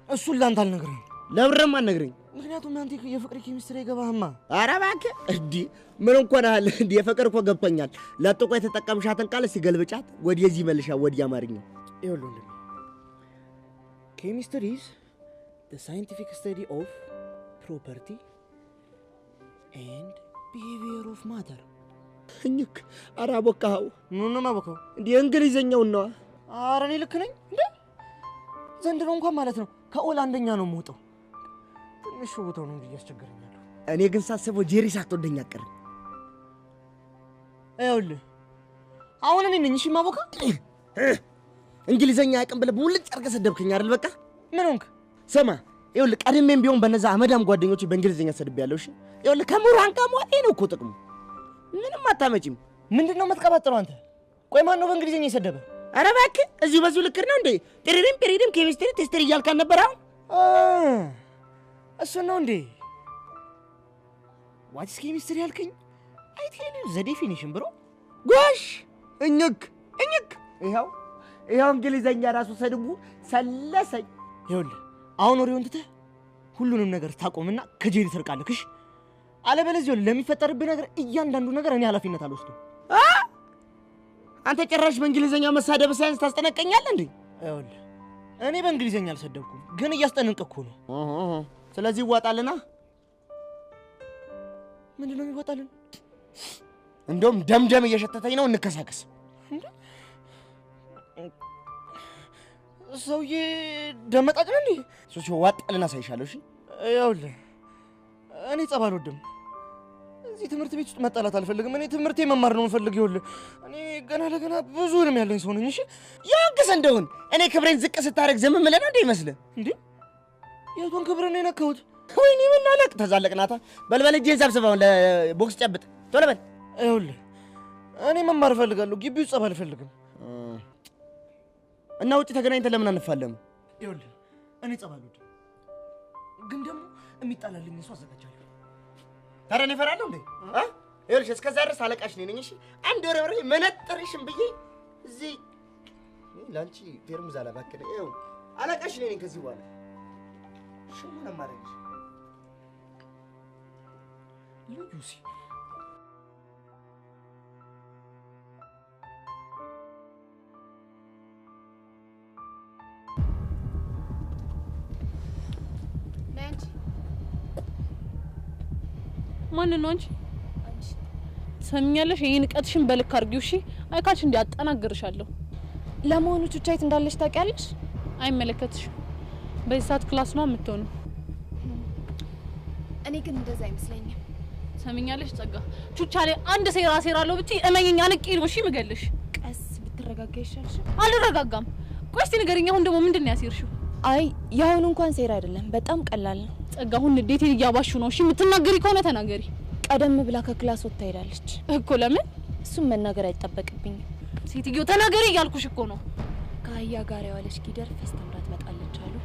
እሱን ላንተ አልነግርህም።
ለብረም አልነግረኝ።
ምክንያቱም ያንተ የፍቅር ኬሚስትሪ አይገባህማ።
ኧረ እባክህ እንዴ! ምን እንኳን አለ እንዴ? የፍቅር እኮ ገብቶኛል። ለጥቆ የተጠቀምሻትን ቃል እስኪ ገልብጫት ወደዚህ መልሻ ወዲያ አማርኛ።
ይኸውልህ ወንድሜ፣ ኬሚስትሪ ኢዝ the scientific study of property and behavior of matter።
እኝክ ኧረ አቦካኸው።
ምኑን ነው የማቦካው?
እንዴ እንግሊዘኛውን ነዋ።
ኧረ እኔ ልክ ነኝ እንዴ? ዘንድሮ እንኳን ማለት ነው ከኦል አንደኛ ነው የምወጣው። ትንሽ ቦታው ነው እንጂ ያስቸግረኛል።
እኔ ግን ሳስበው ጄሪ ሳትወደኝ አትቀርም።
ይኸውልህ አሁን እኔ ነኝ እሺ የማቦካ።
እንግሊዘኛ አያውቅም ብለህ ሙልጭ አድርገህ ሰደብከኝ አይደል? በቃ
ምን ሆንክ?
ስማ ይኸውልህ ቀድሜም ቢሆን በነዛ አመዳም ጓደኞቼ በእንግሊዘኛ ሰድቤያለሁ። እሺ ይኸውልህ ከምሩሃን ጋር መዋጤ ነው እኮ ጥቅሙ። ምንም አታመጪም።
ምንድን ነው የምትቀባጥረው አንተ? ቆይ ማን ነው በእንግሊዘኛ የሰደበ?
ኧረ እባክህ እዚሁ በዚሁ ልክር ነው እንዴ? ፒሪዲም ኬሚስትሪ ቴስትሪ እያልክ አልነበረ? አሁን
እሱን ነው እንዴ? ዋትስ ኬሚስትሪ ያልከኝ? አይ ቴል ዩ ዘ ዴፊኒሽን ብሮ።
ጎሽ እኝክ ይኸው እንግሊዘኛ ራሱ ሰድቡ ሰለሰኝ።
ይኸውልህ አሁን ወሬውን ትተህ ሁሉንም ነገር ታቆምና ከጄሪ ትርቃለህ። እሺ? አለበለዚያ ለሚፈጠርብህ ነገር እያንዳንዱ ነገር እኔ ኃላፊነት አልወስድም።
አንተ ጭራሽ በእንግሊዘኛ መሳደብ ሳይንስ ታስጠነቀኛለህ እንዴ?
ይኸውልህ እኔ በእንግሊዘኛ አልሰደብኩም፣ ግን እያስጠነቀቅኩ ነው።
ስለዚህ ይዋጣልና።
ምንድን ነው የሚዋጣልን?
እንደውም ደምደም እየሸተተኝ ነው። እንከሳከስ።
ሰውዬ ደመጣጭ ነው እንዴ?
ሶሲ ዋጣልና ሳይሻለው። እሺ
ይኸውልህ እኔ ጸብ አልወድም። እዚህ ትምህርት ቤት ውስጥ መጣላት አልፈልግም። እኔ ትምህርቴ መማር ነው የምፈልግ። ይኸውልህ እኔ ገና ለገና ብዙ ህልም ያለኝ ሰው ነኝ። እሺ
ያንክስ እንደውን እኔ ክብሬን ዝቅ ስታደርግ ዝም ምለህ ነው እንዴ ይመስልህ?
እንዴ የቱን ክብር ነው የነካሁት?
ወይኔ ምን አለቅ ተዛለቅናታ። በልበል እጄን ሰብስበውን ለቦክስ ጨብጥ ቶሎ በል።
ይኸውልህ እኔ መማር እፈልጋለሁ። ግቢ ውስጥ ጸብ አልፈልግም።
እና ውጭ ተገናኝተን ለምን አንፋለም?
ይኸውልህ እኔ ጸብ አልወድም፣ ግን ደግሞ የሚጣላልኝ ሰው አዘጋጃለሁ።
ታዲያ እኔ እፈራለሁ እንዴ? ይኸውልሽ እስከዛ ድረስ አለቃሽ ነኝ። እሺ አንድ ወሬ መነጥርሽም ብዬ እዚህ ላንቺ ፌርሙዝ አላባከለ። ይኸው አለቃሽ ነኝ ከዚህ በኋላ ሽሙን ማረግሽ
ሉሲ።
ማንን ነው አንቺ? ትሰሚኛለሽ? ይሄን ንቀትሽን በልክ አድርጊው እሺ? አይካልሽ እንዴ አጠናግርሻለሁ።
ለመሆኑ ቹቻ የት እንዳለች ታውቂያለሽ?
አይመለከትሽም። በዚህ ሰዓት ክላስ ነው የምትሆነው።
እኔ ግን እንደዛ አይመስለኝም።
ትሰሚኛለሽ ጸጋ፣ ቹቻ ላይ አንድ ሴራ ሴራለሁ ብትይ እመኚኝ አንቄ ነው እሺ የምገልሽ።
ቀስ ብትረጋጋ ይሻልሽ።
አልረጋጋም። ቆይ እስቲ ንገሪኝ፣ አሁን ደግሞ ምንድን ነው ያሴርሽው?
አይ ያሁን እንኳን ሴራ አይደለም፣ በጣም ቀላል ነው።
ጸጋ፣ አሁን ንዴቴን እያባሹ ነው። እሺ የምትናገሪ ከሆነ ተናገሪ።
ቀደም ብላ ከክላስ ወጥታ ሄዳለች
እኮ። ለምን?
እሱም መናገር አይጠበቅብኝም።
ሴትዮ ተናገሪ እያልኩሽ እኮ ነው።
ከአህያ ጋር የዋለች ጊደር ፈስተምራ ትመጣለች አሉ።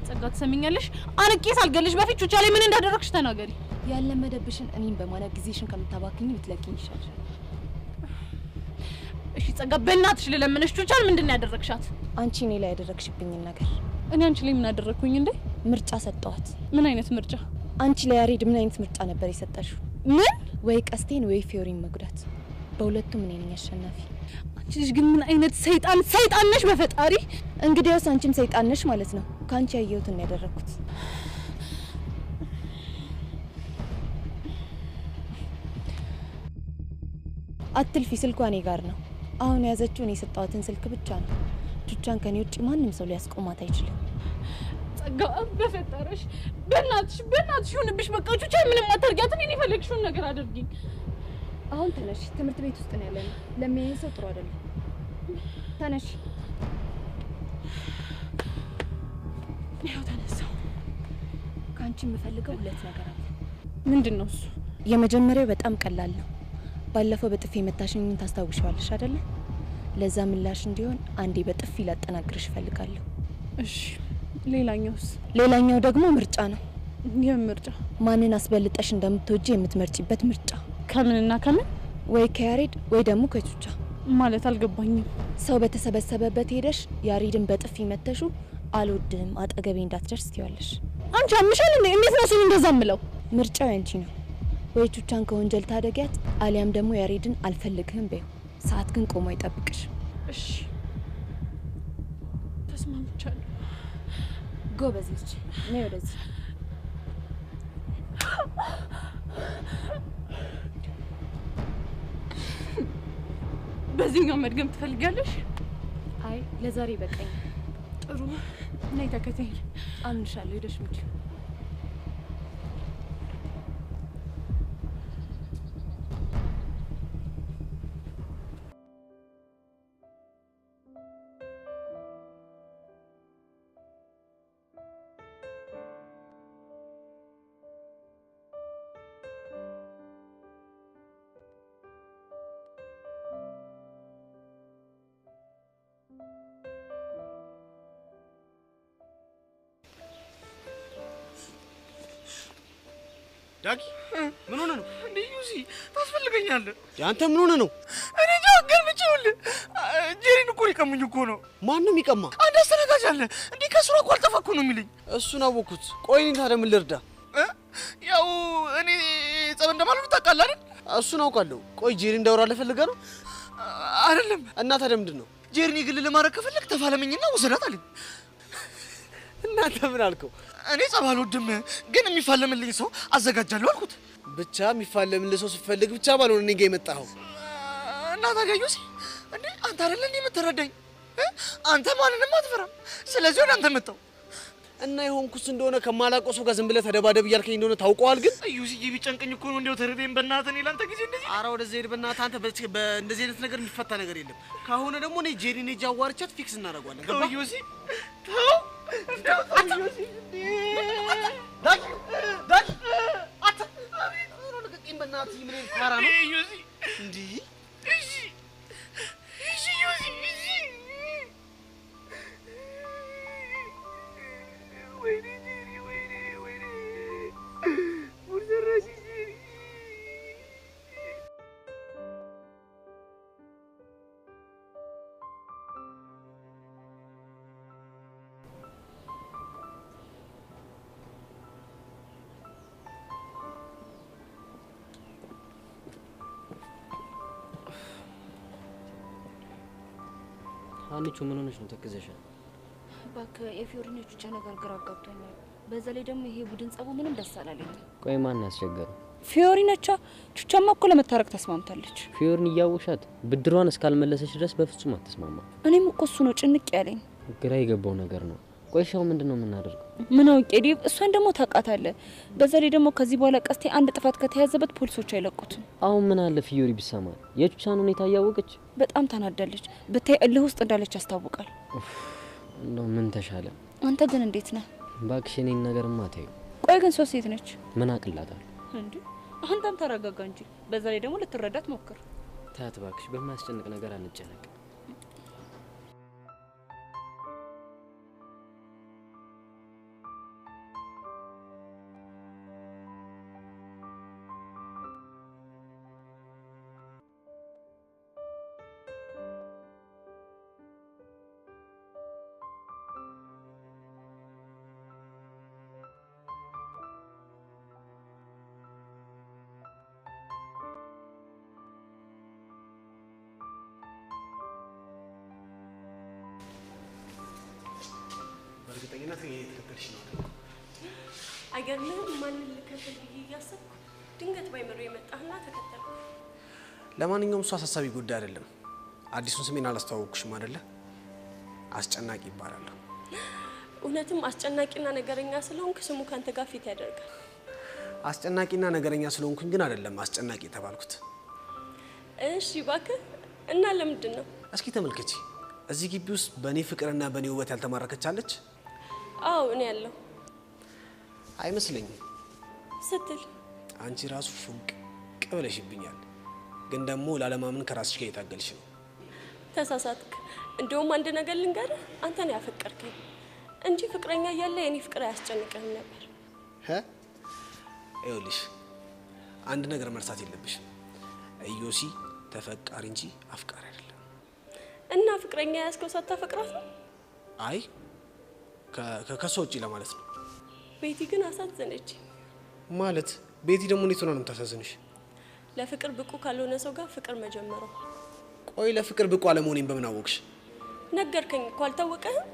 ጸጋ ትሰሚኛለሽ? አንቄ ሳልገልሽ በፊት ቹቻ ላይ ምን እንዳደረግሽ ተናገሪ።
ያለመደብሽን እኔን በማለት ጊዜሽን ከምታባክኝ ብትለቂኝ ይሻላል።
እሺ ጸጋ፣ በእናትሽ ልለምንሽ፣ ቹቻን ምንድን ነው ያደረግሻት?
አንቺ እኔ ላይ ያደረግሽብኝ ነገር።
እኔ አንቺ ላይ ምን አደረኩኝ እንዴ?
ምርጫ ሰጠዋት።
ምን አይነት ምርጫ?
አንቺ ላይ ያሬድ ምን አይነት ምርጫ ነበር የሰጠሽው?
ምን?
ወይ ቀስቴን ወይ ፊዮሪን መጉዳት። በሁለቱም እኔ ነኝ አሸናፊ።
አንቺ ልጅ ግን ምን አይነት ሰይጣን ነሽ በፈጣሪ።
እንግዲያውስ አንቺም ሰይጣን ነሽ ማለት ነው። ካንቺ ያየሁትን ያደረኩት። አትልፊ፣ ስልኳ እኔ ጋር ነው። አሁን የያዘችው እኔ የሰጠዋትን ስልክ ብቻ ነው። ቹቻን ከኔ ውጪ ማንም ሰው ሊያስቆማት አይችልም።
ጸጋ በፈጠረሽ በእናትሽ ይሁንብሽ። በቃ ቹቻ ምንም አታርጊያት። እኔ የፈለግሽውን ነገር አድርጊኝ።
አሁን ተነሽ። ትምህርት ቤት ውስጥ ነው ያለነው። ለሚያየን ሰው ጥሩ አይደለም። ተነሽ።
ያው ተነሳው።
ካንቺ የምፈልገው ሁለት ነገር አለ።
ምንድን ነው እሱ?
የመጀመሪያው በጣም ቀላል ነው። ባለፈው በጥፊ የመታሽኝን ታስታውሻለሽ አይደለ? ለዛ ምላሽ እንዲሆን አንዴ በጥፊ ላጠናግርሽ እፈልጋለሁ።
እሺ። ሌላኛውስ?
ሌላኛው ደግሞ ምርጫ ነው።
የምን ምርጫ?
ማንን አስበልጠሽ እንደምትወጂ የምትመርጪበት ምርጫ።
ከምንና ከምን?
ወይ ከያሬድ ወይ ደግሞ ከቹቻ።
ማለት አልገባኝም።
ሰው በተሰበሰበበት ሄደሽ ያሬድን በጥፊ መተሹ አልወድም አጠገቤ እንዳትደርስ ትያለሽ።
አንቺ አምሻል እንዴ? እንዴት ነው እሱን እንደዛ ምለው?
ምርጫው ያንቺ ነው። ወይ ቹቻን ከወንጀል ታደጊያት፣ አሊያም ደግሞ ያሬድን አልፈልግህም በይው። ሰዓት ግን ቆሞ ይጠብቅሽ።
እሺ ተስማምቻለሁ።
ጎበዝ ልጅ ነይ ወደዚህ።
በዚህኛው መድገም ትፈልጊያለሽ?
አይ ለዛሬ በቃኝ።
ጥሩ ነይ ተከተኝ።
አምንሻለሁ። ሄደሽ ምጪ።
ዳጊ ምን ሆነ ነው
እንዴ? ዩሲ ታስፈልገኛለህ።
ያንተ ምን ሆነ ነው?
እኔ ጃገር ምጭውል ጄሪን እኮ ሊቀሙኝ እኮ ነው።
ማንም ይቀማ?
አንድ አስተናጋጅ አለ እንዴ ከስራ እኮ አልጠፋኩ ነው የሚለኝ።
እሱን አወኩት። ቆይ እኔ ታዲያ ምን ልርዳ?
ያው እኔ ጸብ እንደማልሆን ታውቃለህ አይደል?
እሱን አውቃለሁ። ቆይ ጄሪ እንዳወራልህ ፈልገህ ነው?
አይደለም።
እና ታዲያ ምንድን ነው?
ጄሪን የግል ለማድረግ ከፈለግ ተፋለመኝና ወሰዳት አለኝ።
እናንተ ምን አልከው?
እኔ ጸብ አልወድም ግን የሚፋለምልኝ ሰው አዘጋጃለሁ አልኩት።
ብቻ የሚፋለምልህ ሰው ስትፈልግ ብቻ ባልሆነ እኔ ጋር የመጣኸው
እና ታዲያ ዩሲ እንዴ አንተ አይደለ እንዴ የምትረዳኝ? አንተ ማንንም አትፈራም። ስለዚህ ወደ አንተ መጣሁ
እና የሆንኩስ እንደሆነ ከማላውቀው ሰው ጋር ዝም ብለህ ተደባደብ እያልከኝ እንደሆነ ታውቀዋል። ግን
ዩሲዬ ቢጨንቀኝ እኮ ነው እንደው ተረደኝ። በእናትህ እኔ ላንተ ጊዜ እንደዚህ
ኧረ ወደዚህ ሄድ በእናትህ። አንተ በእንደዚህ አይነት ነገር የሚፈታ ነገር የለም። ከሆነ ደግሞ እኔ ጄሪን ሄጄ አዋርቻት ፊክስ እናደርገዋለን። ገባህ?
ዩሲ ተው
አንቺ ምን ሆነሽ ነው ተከዘሻል?
እባክህ የፊዮሪና ቹቻ ነገር ግራ አጋብቶኛል። በዛ ላይ ደግሞ ይሄ ቡድን ጸቡ ምንም ደስ አላለኝም።
ቆይ ማን ያስቸገረው?
ፊዮሪናቻ ቹቻማ እኮ ለመታረቅ ተስማምታለች።
ፊዮሪን እያወሻት ብድሯን እስካልመለሰች ድረስ በፍጹም አትስማማ።
እኔም እኮ እሱ ነው ጭንቅ ያለኝ።
ግራ የገባው ነገር ነው። ቆይ ሻው ምንድነው የምናደርገው?
ምን አውቄ ዴቭ፣ እሷን ደግሞ ታውቃታለህ። በዛ ላይ ደግሞ ከዚህ በኋላ ቀስቴ አንድ ጥፋት ከተያዘበት ፖሊሶች አይለቁትም።
አሁን ምን አለ ፊዮሪ ቢሰማ የቹቻን ሁኔታ እያወቀች
በጣም ታናዳለች። ብታይ እልህ ውስጥ እንዳለች ያስታውቃል።
እንደው ምን ተሻለ?
አንተ ግን እንዴት ነህ?
እባክሽ እኔን ነገርማ ተይው።
ቆይ ግን ሶስት ሴት ነች።
ምን አቅላታል
እንዴ? አንተም ተረጋጋ እንጂ። በዛ ላይ ደግሞ ልትረዳት ሞክር።
ታያት እባክሽ፣ በማያስጨንቅ ነገር አንጨነቅ።
በእርግጠኝነት እየተከተልሽ ነው።
አይገርምህም? ማንን ልከተል ብዬ እያሰብኩ ድንገት ባይምሮ የመጣህና ተከተልኩ።
ለማንኛውም እሱ አሳሳቢ ጉዳይ አይደለም። አዲሱን ስሜን አላስተዋወቅሽም አይደለ? አስጨናቂ ይባላል።
እውነትም አስጨናቂና ነገረኛ ስለሆንክ ስሙ ካንተ ጋር ፊት ያደርጋል።
አስጨናቂና ነገረኛ ስለሆንኩኝ ግን አይደለም አስጨናቂ የተባልኩት።
እሺ እባክህ እና ለምንድን ነው?
እስኪ ተመልከቺ። እዚህ ግቢ ውስጥ በእኔ ፍቅርና በእኔ ውበት ያልተማረከች አለች?
አዎ እኔ ያለሁ
አይመስለኝም
ስትል
አንቺ ራሱ ፉቅ ብለሽብኛል። ግን ደግሞ ላለማመን ከራስሽ ጋር የታገልሽ ነው።
ተሳሳትክ። እንደውም አንድ ነገር ልንገርህ፣ አንተ ነው ያፈቀርከኝ እንጂ ፍቅረኛ እያለ የኔ ፍቅር አያስጨንቅህም ነበር።
ይኸውልሽ አንድ ነገር መርሳት የለብሽም። ኢዮሲ ተፈቃሪ እንጂ አፍቃሪ አይደለም።
እና ፍቅረኛ ያስከው ሳታፈቅራት ነው?
አይ ከሷ ውጪ ለማለት ነው።
ቤቲ ግን አሳዘነች።
ማለት ቤቲ ደግሞ እንዴት ሆና ነው የምታሳዝንሽ?
ለፍቅር ብቁ ካልሆነ ሰው ጋር ፍቅር መጀመሩ።
ቆይ ለፍቅር ብቁ አለመሆኔን በምን አወቅሽ?
ነገርከኝ እኮ አልታወቀህም?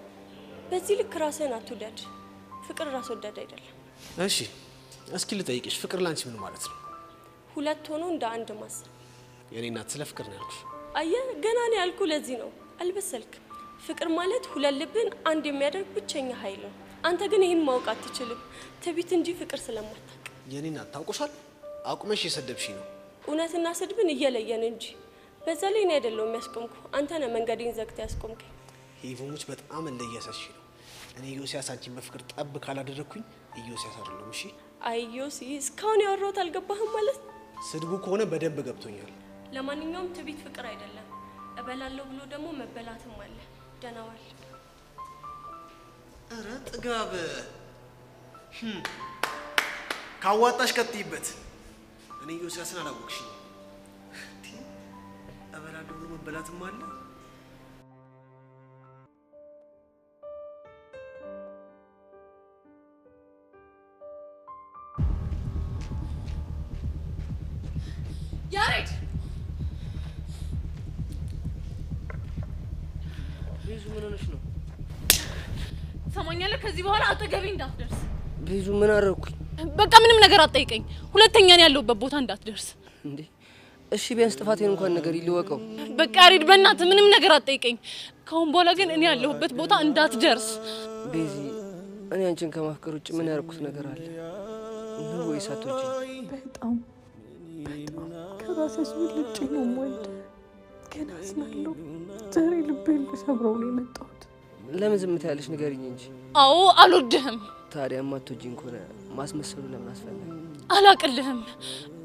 በዚህ ልክ ራስህን አትውደድ። ፍቅር ራስ ወዳድ አይደለም።
እሺ እስኪ ልጠይቅሽ፣ ፍቅር ላንቺ ምን ማለት ነው?
ሁለት ሆኖ እንደ አንድ ማሰብ።
የኔ እናት ስለ ፍቅር ነው ያልኩሽ።
አየህ ገና ነው ያልኩ። ለዚህ ነው አልበሰልክ። ፍቅር ማለት ሁለት ልብን አንድ የሚያደርግ ብቸኛ ኃይል ነው። አንተ ግን ይህን ማወቅ አትችልም፣ ትቢት እንጂ ፍቅር ስለማታውቅ።
የኔ እናት ታውቆሻል። አቁመሽ የሰደብሽኝ ነው።
እውነትና ስድብን እየለየን እንጂ። በዛ ላይ እኔ አይደለሁም ያስቆምኩ፣ አንተ ነህ መንገዴን ዘግተህ ያስቆምከኝ።
ሄቮሞች በጣም እንደያሳሽ ነው። እኔ ኢዮስያስ አንቺን በፍቅር ጠብ ካላደረኩኝ ኢዮስያስ አይደለም። እሺ
አይ ዮሲ፣ እስካሁን ያወራሁት አልገባህም ማለት?
ስድቡ ከሆነ በደንብ ገብቶኛል።
ለማንኛውም ትቢት ፍቅር አይደለም። እበላለሁ ብሎ ደግሞ መበላትም አለ። ደህና ዋል።
ኧረ ጥጋብ ካዋጣሽ ቀጥይበት። እኔ ኢዮስያስን አላወቅሽኝ። እበላለሁ ብሎ መበላትም አለ።
ያሬድ
ቤዙ ምን ሆነሽ ነው?
ሰማኛለህ? ከዚህ በኋላ አጠገቤ እንዳትደርስ።
ቤዙ ምን አደረኩኝ?
በቃ ምንም ነገር አትጠይቀኝ። ሁለተኛ ነው ያለሁበት ቦታ እንዳትደርስ።
እንዴ እሺ ቢያንስ ጥፋቴን እንኳን ነገር ይልወቀው።
በቃ ያሬድ በእናትህ ምንም ነገር አትጠይቀኝ። ካሁን በኋላ ግን እኔ ያለሁበት ቦታ እንዳትደርስ።
ቤዚ እኔ አንቺን ከማፍቀር ውጭ ምን ያደረኩት ነገር አለ? ነው ወይስ አትወጂኝ?
በጣም ከራሴ ስውልጭ ነው ወንድ ግን አስናለሁ። ዛሬ ልቤን ልሰብረው ነው የመጣሁት።
ለምን ዝም ትያለሽ? ንገሪኝ እንጂ።
አዎ አልወድህም።
ታዲያ ማትወጂኝ ከሆነ ማስመሰሉ ለምን አስፈለገ?
አላቅልህም።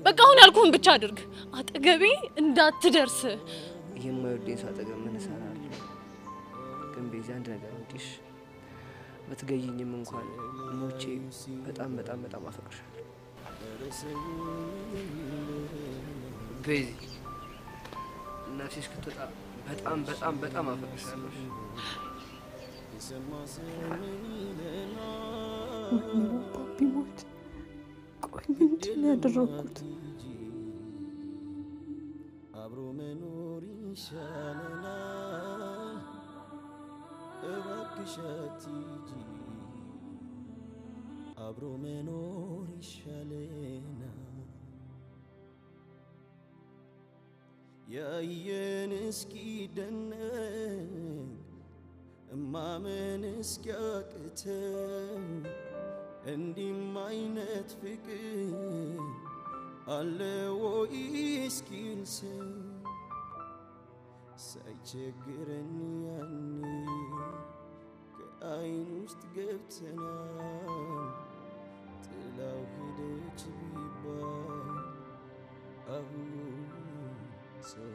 በቃ አሁን ያልኩህን ብቻ አድርግ። አጠገቤ እንዳትደርስ።
የማይወደኝ ሰው አጠገብ ምን እሰራለሁ? ግን ቤዛ አንድ ነገር እንዲሽ በትገይኝም እንኳን ሞቼ በጣም በጣም በጣም አፈቅርሻለሁ። ቤዚ እናቴ እስክትወጣ በጣም በጣም በጣም አፈቅርሻለሁ።
ፓፒ ሞት ቆይ ምንድን ነው ያደረኩት?
አብሮ መኖር ይሻለናል፣ እባክሽ አትሂጂ። አብሮ መኖር ይሻለናል፣ ያየን እስኪደነቅ እማመን እስኪያቅተን እንዲህም አይነት ፍቅር አለ ወይ እስኪል ሰው ሳይቸግረን ያኔ ከአይን ውስጥ ገብተናል። ጥላው ሄደች ቢባል አሁን ሰው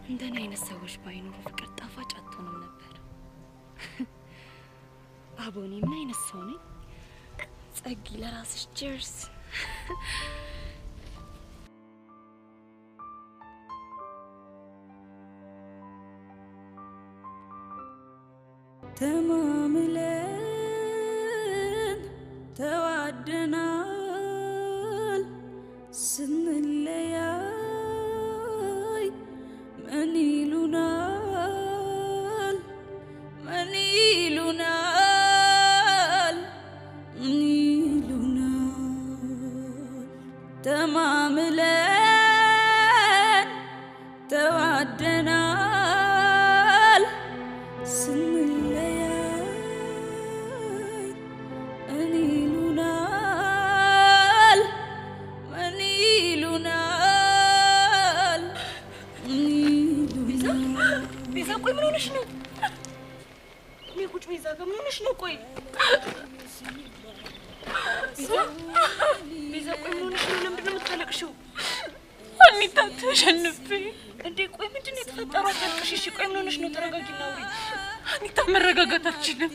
እንደኔ አይነት ሰዎች ባይኖሩ ፍቅር ጣፋጭ አትሆንም ነበር። አቦኔ ምን አይነት ሰው ነኝ? ጸጊ ለራስሽ cheers።
ተማምለን ተዋደናል ስንለ ተዋደናል ስንለያይ እኔ ይሉናል ምን ይሉናል
ቤዛ ቆይ ምን ሆነሽ ነው? እኔ ቁጭ ቤዛ ጋር ምን ሆነሽ ነው? ቆይ ቤዛ ቆይ ምን ሆነሽ ነው? ለምንድን ነው የምታለቅሽው?
አኒታ ተሸንፌ
እንዴ ቆይ ምንድን ነው የተፈጠረው? አታልቅሽ እሺ። ቆይ ምን ሆነሽ ነው? ተረጋጊና አውሪ።
አኒታ መረጋጋት አልችልም።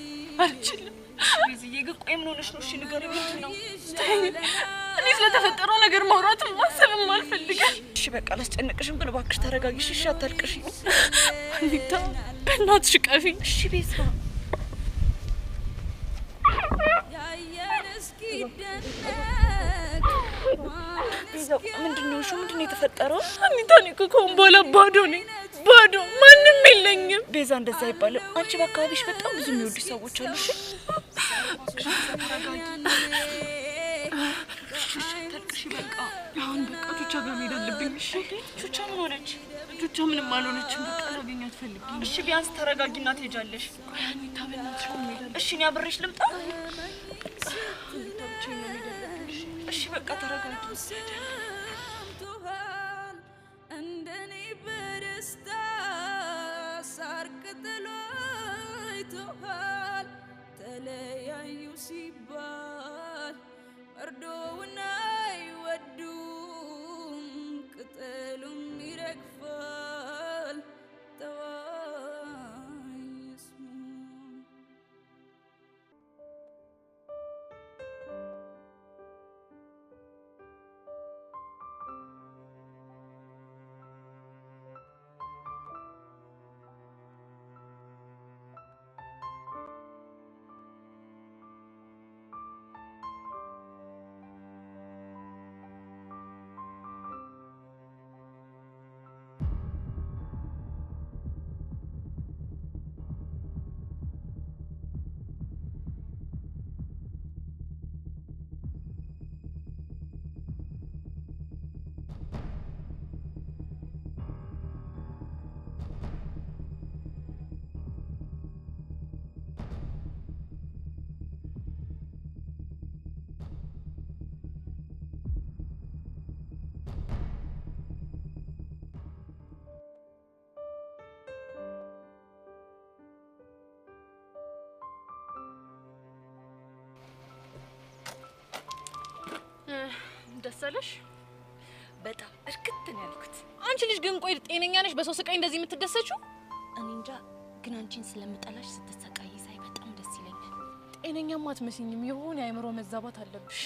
ቤዝዬ ግን ቆይ ምን ሆነሽ ነው? እሺ ንገሪኝ፣ ምንድን ነው?
እኔ ስለተፈጠረው ነገር ማውራትም ማሰብም አልፈልግም።
እሺ በቃ አላስጨንቅሽም፣ ግን እባክሽ ተረጋጊሽ እሺ። አታልቅሽ
አኒታ፣ በእናትሽ ቀፊኝ
እሺ። ቤዛ ምንድን ነው? እሺ ምንድን ነው የተፈጠረው?
አኒታ እኔ እኮ ከአሁን በኋላ ባዶ ነኝ፣ ባዶ፣ ማንም የለኝም።
ቤዛ እንደዛ አይባልም። አንቺ በአካባቢሽ በጣም ብዙ የሚወዱሽ ሰዎች አሉ። እሺ
ተልቅሽ በቃ አሁን በቃ ቹቻ ጋር መሄድ አለብኝ። እሺ
ቹቻ ምን ሆነች?
ቹቻ ምንም አልሆነችም። በቃ ላገኛት ፈልጌ።
እሺ ቢያንስ ተረጋጊና ትሄጃለሽ።
ቆይ አኒታ በእናትሽ ቆይ መሄድ
እሺ እኔ አብሬሽ ልምጣ? እሺ በቃ ተረጋጊ።
እንደኔ በደስታ ሳር ቅጠሉ አይቶሃል ተለያዩ ሲባል መርዶውን አይወዱም ቅጠሉም ይረግፋል ተዋይ ስሙ
ደስ አለሽ?
በጣም እርክት ነው ያልኩት።
አንቺ ልጅ ግን ቆይ ጤነኛ ነሽ? በሰው ስቃይ እንደዚህ የምትደሰችው?
እኔ እንጃ፣ ግን አንቺን ስለምጠላሽ ስትሰቃይ ሳይ በጣም ደስ ይለኛል።
ጤነኛማ አትመስይኝም። የሆነ የአእምሮ መዛባት አለብሽ።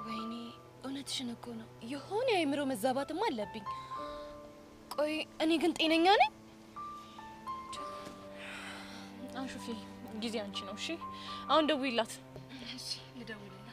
ወይኔ እውነትሽን እኮ ነው። የሆነ የአእምሮ መዛባትም አለብኝ። ቆይ እኔ ግን ጤነኛ ነኝ?
አንሹፊ ጊዜ አንቺ ነው። እሺ አሁን ደውይላት።
እሺ ልደውልልሽ።